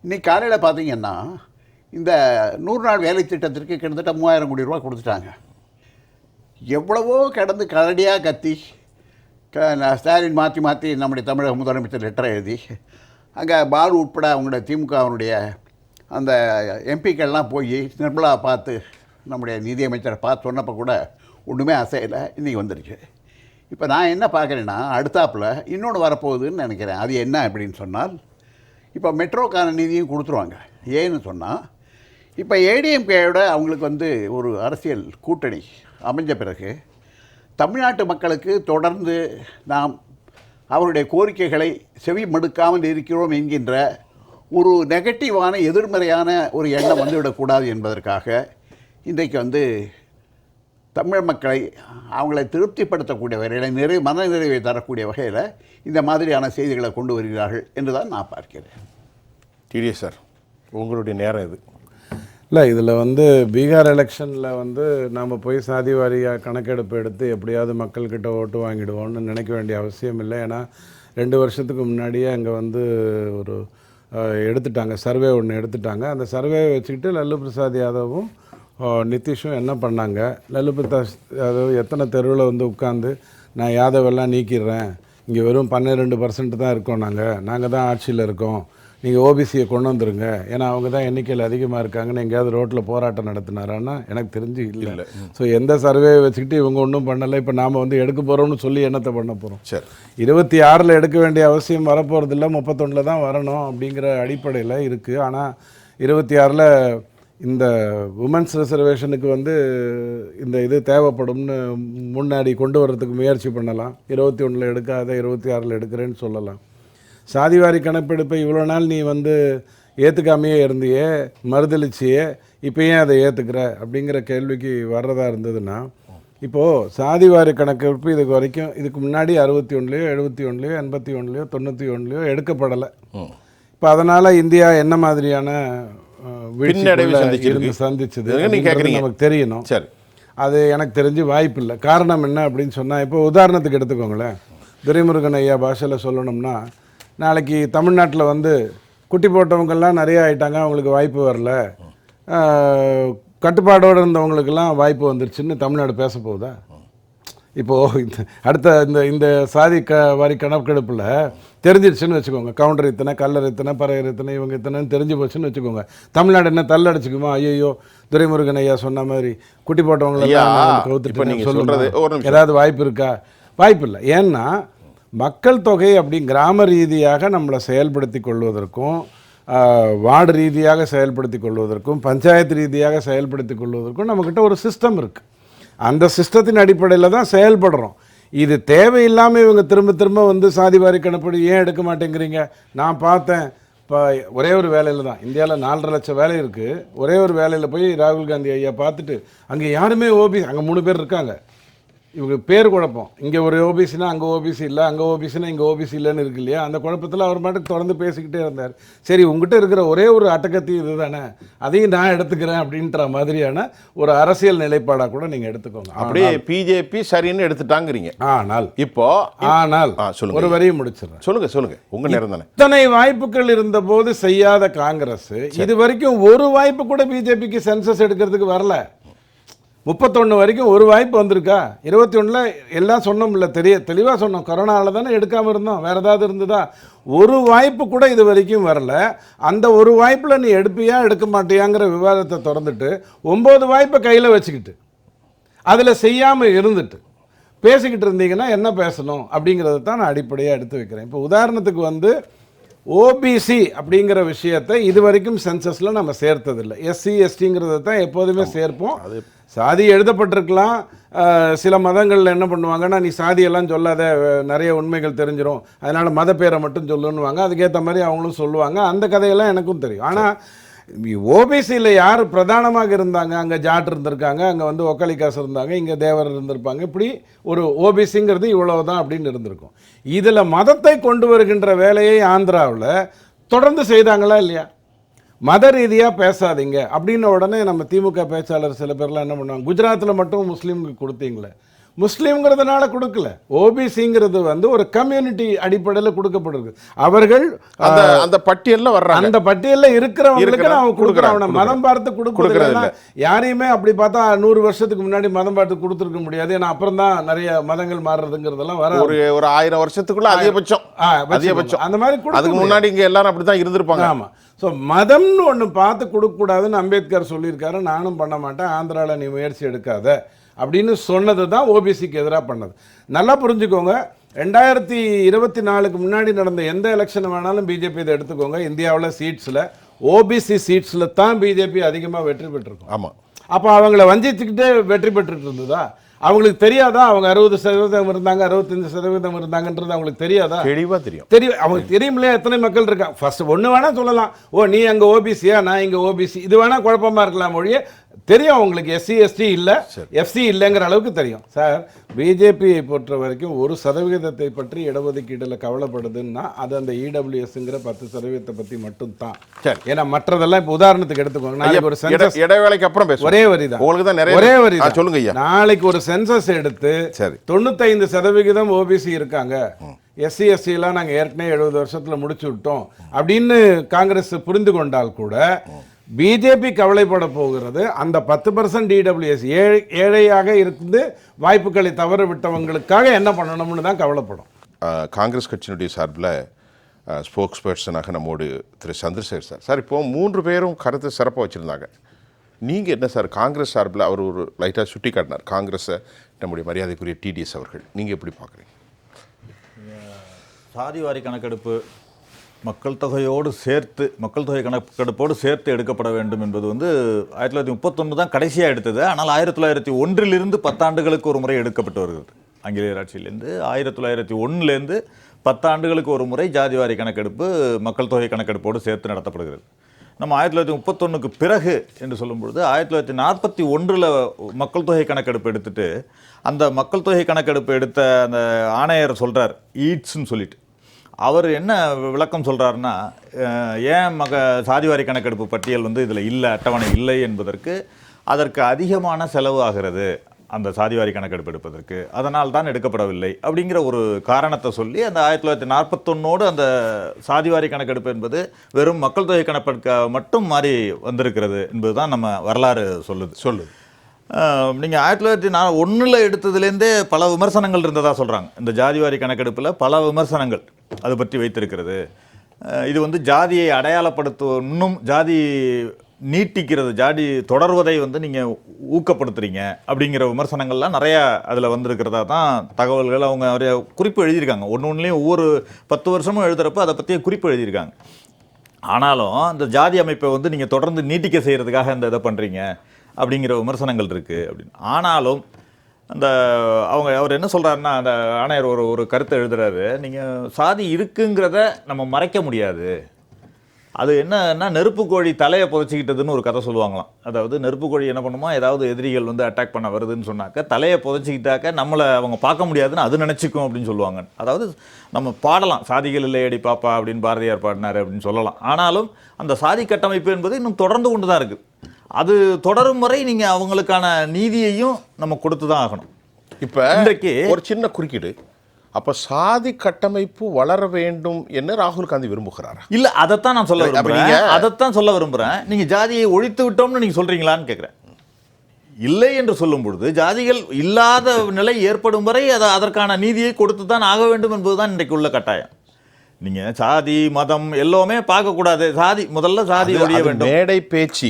இன்றைக்கி காலையில் பார்த்தீங்கன்னா, இந்த 100 நாள் வேலை திட்டத்திற்கு கிட்டத்தட்ட 3000 கோடி ரூபா கொடுத்துட்டாங்க. எவ்வளவோ கடந்து கரடியாக கத்தி ஸ்டாலின் மாற்றி நம்முடைய தமிழக முதலமைச்சர் லெட்டரை எழுதி, அங்கே பாலு உட்பட அவங்களுடைய திமுகவினுடைய அந்த எம்பிக்கள்லாம் போய் நிர்மலா பார்த்து, நம்முடைய நிதியமைச்சரை பார்த்து சொன்னப்போ கூட ஒன்றுமே அசையலை. இன்றைக்கி வந்துருச்சு. இப்போ நான் என்ன பார்க்குறேன்னா, அடுத்தாப்பில் இன்னொன்று வரப்போகுதுன்னு நினைக்கிறேன். அது என்ன அப்படின்னு சொன்னால், இப்போ மெட்ரோக்கான நிதியும் கொடுத்துருவாங்க. ஏன்னு சொன்னால், இப்போ ஏடிஎம்கேயோட அவங்களுக்கு வந்து ஒரு அரசியல் கூட்டணி அமைஞ்ச பிறகு தமிழ்நாட்டு மக்களுக்கு தொடர்ந்து நாம் அவருடைய கோரிக்கைகளை செவி மடுக்காமல் இருக்கிறோம் என்கின்ற ஒரு நெகட்டிவான எதிர்மறையான ஒரு எண்ணம் வந்துவிடக்கூடாது என்பதற்காக இன்றைக்கு வந்து தமிழ் மக்களை அவங்களை திருப்திப்படுத்தக்கூடிய வகையில் மனநிறைவை தரக்கூடிய வகையில் இந்த மாதிரியான செய்திகளை கொண்டு வருகிறார்கள் என்று தான் நான் பார்க்கிறேன். டிடிஎஸ் சார், உங்களுடைய நேரம் இது. இல்லை, இதில் வந்து பீகார் எலெக்ஷனில் வந்து நாம் போய் சாதி வாரியாக கணக்கெடுப்பு எடுத்து எப்படியாவது மக்கள்கிட்ட ஓட்டு வாங்கிடுவோம்னு நினைக்க வேண்டிய அவசியம் இல்லை. ஏன்னா 2 வருஷத்துக்கு முன்னாடியே அங்கே வந்து ஒரு எடுத்துட்டாங்க, சர்வே ஒன்று எடுத்துட்டாங்க. அந்த சர்வேவை வச்சுக்கிட்டு லல்லு பிரசாத் யாதவும் நிதிஷும் என்ன பண்ணாங்க, லல்லு பிரசாத் யாதவ் எத்தனை தெருவில் வந்து உட்காந்து நான் யாதவெல்லாம் நீக்கிடுறேன், இங்கே வெறும் 12% தான் இருக்கோம், நாங்கள் தான் ஆட்சியில் இருக்கோம், நீங்கள் ஓபிசியை கொண்டு வந்துருங்க, ஏன்னா அவங்க தான் எண்ணிக்கையில் அதிகமாக இருக்காங்கன்னு எங்கேயாவது ரோட்டில் போராட்டம் நடத்தினாரான்னா எனக்கு தெரிஞ்சு இல்லை. ஸோ எந்த சர்வே வச்சுக்கிட்டு இவங்க ஒன்றும் பண்ணலை. இப்போ நாம் வந்து எடுக்க போகிறோம்னு சொல்லி என்னத்தை பண்ண போகிறோம்? சரி, 26 எடுக்க வேண்டிய அவசியம் வரப்போகிறதில்ல, 31 தான் வரணும் அப்படிங்கிற அடிப்படையில் இருக்குது. ஆனால் 26 இந்த உமன்ஸ் ரிசர்வேஷனுக்கு வந்து இந்த இது தேவைப்படும்னு முன்னாடி கொண்டு வர்றதுக்கு முயற்சி பண்ணலாம். 21 எடுக்காத 26 எடுக்கிறேன்னு சொல்லலாம். சாதிவாரி கணக்கெடுப்பை இவ்வளோ நாள் நீ வந்து ஏற்றுக்காமையே இருந்தியே, மறுதளிச்சியே, இப்போ ஏன் அதை ஏற்றுக்கிற அப்படிங்கிற கேள்விக்கு வர்றதா இருந்ததுன்னா, இப்போது சாதிவாரி கணக்கெடுப்பு இதுக்கு முன்னாடி 61லையோ 71லையோ 81லையோ 91லையோ எடுக்கப்படலை. இப்போ அதனால் இந்தியா என்ன மாதிரியான சந்திச்சது நமக்கு தெரியணும். சரி, அது எனக்கு தெரிஞ்சு வாய்ப்பு இல்லை. காரணம் என்ன அப்படின்னு சொன்னால், இப்போ உதாரணத்துக்கு எடுத்துக்கோங்களேன், துரைமுருகன் ஐயா பாஷையில் சொல்லணும்னா, நாளைக்கு தமிழ்நாட்டில் வந்து குட்டி போட்டவங்கெல்லாம் நிறைய ஆயிட்டாங்க, அவங்களுக்கு வாய்ப்பு வரல, கட்டுப்பாடோடு இருந்தவங்களுக்கெல்லாம் வாய்ப்பு வந்துருச்சுன்னு தமிழ்நாடு பேச போகுதா? இப்போது அடுத்த இந்த சாதி வாரி கணக்கெடுப்பில் தெரிஞ்சிருச்சுன்னு வச்சுக்கோங்க, கவுண்டர் இத்தனை, கல்லர் இத்தனை, பறையர் இத்தனை, இவங்க இத்தனைன்னு தெரிஞ்சு போச்சுன்னு வச்சுக்கோங்க, தமிழ்நாடு என்ன தள்ளடிச்சுக்குமா? ஐயோ, துரைமுருகன் ஐயா சொன்ன மாதிரி குட்டி போட்டவங்களெல்லாம் கவுத்துட்டு சொல்கிறது ஏதாவது வாய்ப்பு இருக்கா? வாய்ப்பு இல்லை. ஏன்னா மக்கள் தொகை அப்படி கிராம ரீதியாக நம்மளை செயல்படுத்தி கொள்வதற்கும், வார்டு ரீதியாக செயல்படுத்தி கொள்வதற்கும், பஞ்சாயத்து ரீதியாக செயல்படுத்தி கொள்வதற்கும் நம்மக்கிட்ட ஒரு சிஸ்டம் இருக்குது. அந்த சிஸ்டத்தின் அடிப்படையில் தான் செயல்படுறோம். இது தேவையில்லாமல் இவங்க திரும்ப திரும்ப வந்து சாதிவாரி கணப்படி ஏன் எடுக்க மாட்டேங்கிறீங்க? நான் பார்த்தேன், இப்போ ஒரே ஒரு வேலையில் தான் இந்தியாவில் 4.5 லட்சம் வேலை இருக்குது. ஒரே ஒரு வேலையில் போய் ராகுல் காந்தி ஐயா பார்த்துட்டு, அங்கே யாருமே ஓபிசி, அங்கே 3 பேர் இருக்காங்க, இவங்க பேர் குழப்பம், இங்கே ஒரு ஓபிசினா அங்கே ஓபிசி இல்லை, அங்கே ஓபிசினா இங்கே ஓபிசி இல்லைன்னு இருக்கு இல்லையா? அந்த குழப்பத்தில் அவர் மட்டும் தொடர்ந்து பேசிக்கிட்டே இருந்தார். சரி, உங்ககிட்ட இருக்கிற ஒரே ஒரு அட்டகத்தி இது தானே, அதையும் நான் எடுத்துக்கிறேன் அப்படின்ற மாதிரியான ஒரு அரசியல் நிலைப்பாடாக கூட நீங்கள் எடுத்துக்கோங்க. அப்படியே பிஜேபி சரின்னு எடுத்துட்டாங்கிறீங்க. ஆனால் சொல்லுங்க, ஒரு வரியை முடிச்சிடறேன். சொல்லுங்க, உங்க நேரம் தானே. இத்தனை வாய்ப்புகள் இருந்த போது செய்யாத காங்கிரஸ் இது வரைக்கும் ஒரு வாய்ப்பு கூட பிஜேபிக்கு சென்சஸ் எடுக்கிறதுக்கு வரல. 31 வரைக்கும் ஒரு வாய்ப்பு வந்திருக்கா? 21ல் எல்லாம் சொன்னோம்ல, தெளிவாக சொன்னோம், கொரோனாவில் தானே எடுக்காமல் இருந்தோம், வேறு ஏதாவது இருந்ததா? ஒரு வாய்ப்பு கூட இது வரைக்கும் வரல. அந்த ஒரு வாய்ப்பில் நீ எடுப்பியா எடுக்க மாட்டியாங்கிற விவாதத்தை திறந்துட்டு 9 வாய்ப்பை கையில் வச்சுக்கிட்டு அதில் செய்யாமல் இருந்துட்டு பேசிக்கிட்டு இருந்தீங்கன்னா என்ன பேசணும் அப்படிங்கிறத தான் நான் அடிப்படையாக எடுத்து வைக்கிறேன். இப்போ உதாரணத்துக்கு வந்து ஓபிசி அப்படிங்கிற விஷயத்தை இது வரைக்கும் சென்சஸில் நம்ம சேர்த்ததில்லை. எஸ்சி எஸ்டிங்கிறத தான் எப்போதுமே சேர்ப்போம். சாதி எழுதப்பட்டிருக்கலாம். சில மதங்களில் என்ன பண்ணுவாங்கன்னா, நீ சாதியெல்லாம் சொல்லாத, நிறைய உண்மைகள் தெரிஞ்சிடும், அதனால் மத பேரை மட்டும் சொல்லுன்னுவாங்க. அதுக்கேற்ற மாதிரி அவங்களும் சொல்லுவாங்க. அந்த கதையெல்லாம் எனக்கும் தெரியும். ஆனால் ஓபிசியில் யார் பிரதானமாக இருந்தாங்க? அங்கே ஜாட் இருந்திருக்காங்க, அங்கே வந்து ஒக்கலிக்காசு இருந்தாங்க, இங்கே தேவர் இருந்திருப்பாங்க. இப்படி ஒரு ஓபிசிங்கிறது இவ்வளவு தான் அப்படின்னு இருந்திருக்கும். இதில் மதத்தை கொண்டு வருகின்ற வேலையை ஆந்திராவில் தொடர்ந்து செய்தாங்களா இல்லையா? மத ரீதியாக பேசாதீங்க அப்படின்ன உடனே நம்ம திமுக பேச்சாளர் சில பேர்லாம் என்ன பண்ணுவாங்க, குஜராத்தில் மட்டும் முஸ்லீமுக்கு கொடுத்தீங்களே, முஸ்லீம்ங்கிறதுனால கொடுக்கல, ஓபிசிங்கிறது வந்து ஒரு கம்யூனிட்டி அடிப்படையில் கொடுக்கப்படுது. அவர்கள் அந்த பட்டியலில் வர்றாங்க, அந்த பட்டியலில் இருக்கிறவங்களுக்கு நான் கொடுக்குறவன மதம் பார்த்து கொடுக்குறதுல யாரையுமே அப்படி பார்த்தா 100 வருஷத்துக்கு முன்னாடி மதம் பார்த்து கொடுத்துருக்க முடியாது. ஏன்னா அப்புறம் தான் நிறைய மதங்கள் மாறுறதுங்கிறதெல்லாம் வர ஒரு 1000 வருஷத்துக்குள்ள அதிகபட்சம் அந்த மாதிரி. அதுக்கு முன்னாடி இங்கே எல்லாரும் அப்படி தான் இருந்திருப்பாங்க. ஆமாம். ஸோ மதம்னு ஒன்று பார்த்து கொடுக்கக்கூடாதுன்னு அம்பேத்கர் சொல்லியிருக்காரு. நானும் பண்ண மாட்டேன், ஆந்திராவில் நீ முயற்சி எடுக்காத அப்படின்னு சொன்னது தான் ஓபிசிக்கு எதிராக பண்ணது. நல்லா புரிஞ்சுக்கோங்க, 2024க்கு முன்னாடி நடந்த எந்த எலெக்ஷன் வேணாலும் பிஜேபி இதை எடுத்துக்கோங்க, இந்தியாவில் சீட்ஸில் ஓபிசி சீட்ஸில் தான் பிஜேபி அதிகமாக வெற்றி பெற்றிருக்கும். ஆமாம். அப்போ அவங்கள வஞ்சிச்சுக்கிட்டே வெற்றி பெற்றுட்டு இருந்ததா? அவங்களுக்கு தெரியாதா அவங்க 60% இருந்தாங்க, 65% இருந்தாங்கன்றது அவங்களுக்கு தெரியாதா? தெளிவாக தெரியும். அவங்களுக்கு தெரியுமில்லையா எத்தனை மக்கள் இருக்காங்க? ஃபர்ஸ்ட் ஒன்று வேணால் சொல்லலாம், ஓ நீ அங்கே ஓபிசியா நான் இங்கே ஓபிசி, இது வேணால் குழப்பமாக இருக்கலாம் மொழியே, தெரியும் அவங்களுக்கு எஸ்சி எஸ்டி இல்லை, எஃப்சி இல்லைங்கிற அளவுக்கு தெரியும். சார், பிஜேபியை பொறுத்த வரைக்கும் 1% பற்றி இடஒதுக்கீட்டில் கவலைப்படுதுன்னா அது அந்த இடபிள்யூஎஸ்ங்கிற 10% பற்றி மட்டும்தான். ஏன்னா மற்றதெல்லாம் இப்போ உதாரணத்துக்கு எடுத்துக்கோங்க, நாளைக்கு ஒரு சென்சஸ் இடைவேளைக்கு அப்புறம் பேசுவோம், ஒரே வரி தான், உங்களுக்கு தான் நிறைய ஒரே வரி தான். சொல்லுங்க ஐயா. நாளைக்கு ஒரு சென்சஸ் எடுத்து 95% ஓபிசி இருக்காங்க, எஸ்சி எஸ்சிலாம் நாங்கள் ஏற்கனவே 70 வருஷத்தில் முடிச்சு விட்டோம் அப்படின்னு காங்கிரஸ் புரிந்து கொண்டால் கூட பிஜேபி கவலைப்பட போகிறது அந்த 10% இடபிள்யூஎஸ் ஏழையாக இருந்து வாய்ப்புகளை தவற விட்டவங்களுக்காக என்ன பண்ணணும்னு தான் கவலைப்படும். காங்கிரஸ் கட்சியினுடைய சார்பில் ஸ்போக்ஸ் பர்சனாக நம்மோடு திரு சந்திரசேகர் சார். சார், இப்போ 3 பேரும் கருத்து சிறப்பாக வச்சுருந்தாங்க. நீங்கள் என்ன சார், காங்கிரஸ் சார்பில் அவர் ஒரு லைட்டாக சுட்டி காட்டினார் காங்கிரஸை, நம்முடைய மரியாதைக்குரிய டிடிஎஸ் அவர்கள், நீங்கள் எப்படி பார்க்குறீங்க? சாதிவாரி கணக்கெடுப்பு மக்கள் தொகையோடு சேர்த்து மக்கள் தொகை கணக்கெடுப்போடு சேர்த்து எடுக்கப்பட வேண்டும் என்பது வந்து 1931 தான் கடைசியாக எடுத்தது. ஆனால் 1901 10 ஆண்டுகளுக்கு ஒரு முறை எடுக்கப்பட்டு வருகிறது. ஆங்கிலேயர் ஆட்சியிலேருந்து 1901 10 ஆண்டுகளுக்கு ஒரு முறை ஜாதிவாரி கணக்கெடுப்பு மக்கள் தொகை கணக்கெடுப்போடு சேர்த்து நடத்தப்படுகிறது. நம்ம 1931க்கு பிறகு என்று சொல்லும்பொழுது 1941 மக்கள் தொகை கணக்கெடுப்பு எடுத்துட்டு அந்த மக்கள் தொகை கணக்கெடுப்பு எடுத்த அந்த ஆணையர் சொல்கிறார், ஈட்ஸ்ன்னு சொல்லிட்டு, அவர் என்ன விளக்கம் சொல்கிறாருன்னா, ஏன் சாதிவாரி கணக்கெடுப்பு பட்டியல் வந்து இதில் இல்லை, அட்டவணை இல்லை என்பதற்கு அதற்கு அதிகமான செலவு ஆகிறது அந்த சாதிவாரி கணக்கெடுப்பு எடுப்பதற்கு, அதனால் தான் எடுக்கப்படவில்லை அப்படிங்கிற ஒரு காரணத்தை சொல்லி அந்த 1941 அந்த சாதிவாரி கணக்கெடுப்பு என்பது வெறும் மக்கள் தொகை கணக்கெடுக்க மட்டும் மாறி வந்திருக்கிறது என்பது தான் நம்ம வரலாறு சொல்லுது. நீங்கள் 1901 எடுத்ததுலேருந்தே பல விமர்சனங்கள் இருந்ததாக சொல்கிறாங்க. இந்த ஜாதிவாரி கணக்கெடுப்பில் பல விமர்சனங்கள் அது பற்றி வைத்திருக்கிறது. இது வந்து ஜாதியை இன்னும் ஜாதி நீட்டிக்கிறது, ஜாதி தொடர்வதை வந்து நீங்கள் ஊக்கப்படுத்துறீங்க அப்படிங்கிற விமர்சனங்கள்லாம் நிறையா அதில் வந்திருக்கிறதா தான் தகவல்கள் அவங்க குறிப்பு எழுதியிருக்காங்க. ஒன்றுலேயும் ஒவ்வொரு 10 வருஷமும் எழுதுகிறப்ப அதை பற்றிய குறிப்பு எழுதியிருக்காங்க. ஆனாலும் இந்த ஜாதி அமைப்பை வந்து நீங்கள் தொடர்ந்து நீட்டிக்க செய்கிறதுக்காக இந்த இதை பண்ணுறீங்க அப்படிங்கிற விமர்சனங்கள் இருக்குது அப்படின்னு. ஆனாலும் அவர் என்ன சொல்கிறாருன்னா, அந்த ஆணையர் ஒரு கருத்தை எழுதுறாரு, நீங்கள் சாதி இருக்குங்கிறத நம்ம மறைக்க முடியாது. அது என்னன்னா, நெருப்பு கோழி தலையை புதைச்சிக்கிட்டதுன்னு ஒரு கதை சொல்லுவாங்களாம். அதாவது நெருப்பு கோழி என்ன பண்ணுமா, ஏதாவது எதிரிகள் வந்து அட்டாக் பண்ண வருதுன்னு சொன்னாக்க தலையை புதைச்சிக்கிட்டாக்க நம்மளை அவங்க பார்க்க முடியாதுன்னு அது நினச்சிக்கும் அப்படின்னு சொல்லுவாங்க. அதாவது நம்ம பாடலாம், சாதிகள் இல்லையடி பாப்பா அப்படின்னு பாரதியார் பாடினார் அப்படின்னு சொல்லலாம். ஆனாலும் அந்த சாதி கட்டமைப்பு என்பது இன்னும் தொடர்ந்து கொண்டு தான் இருக்குது. அது தொடரும் வரை நீங்கள் அவங்களுக்கான நீதியையும் நம்ம கொடுத்து தான் ஆகணும். இப்போ இன்றைக்கு ஒரு சின்ன குறுக்கீடு, அப்போ சாதி கட்டமைப்பு வளர வேண்டும் என்று ராகுல் காந்தி விரும்புகிறாரா? இல்லை, அதைத்தான் நான் சொல்ல விரும்புகிறேன். நீங்கள் ஜாதியை ஒழித்து விட்டோம்னு நீங்கள் சொல்கிறீங்களான்னு கேட்குறேன். இல்லை என்று சொல்லும் பொழுது ஜாதிகள் இல்லாத நிலை ஏற்படும் வரை அதற்கான நீதியை கொடுத்து தான் ஆக வேண்டும் என்பதுதான் இன்றைக்கு உள்ள கட்டாயம். நீங்கள் சாதி மதம் எல்லாமே பார்க்கக்கூடாது, முதல்ல சாதி ஒழிய வேண்டும். மேடை பேச்சு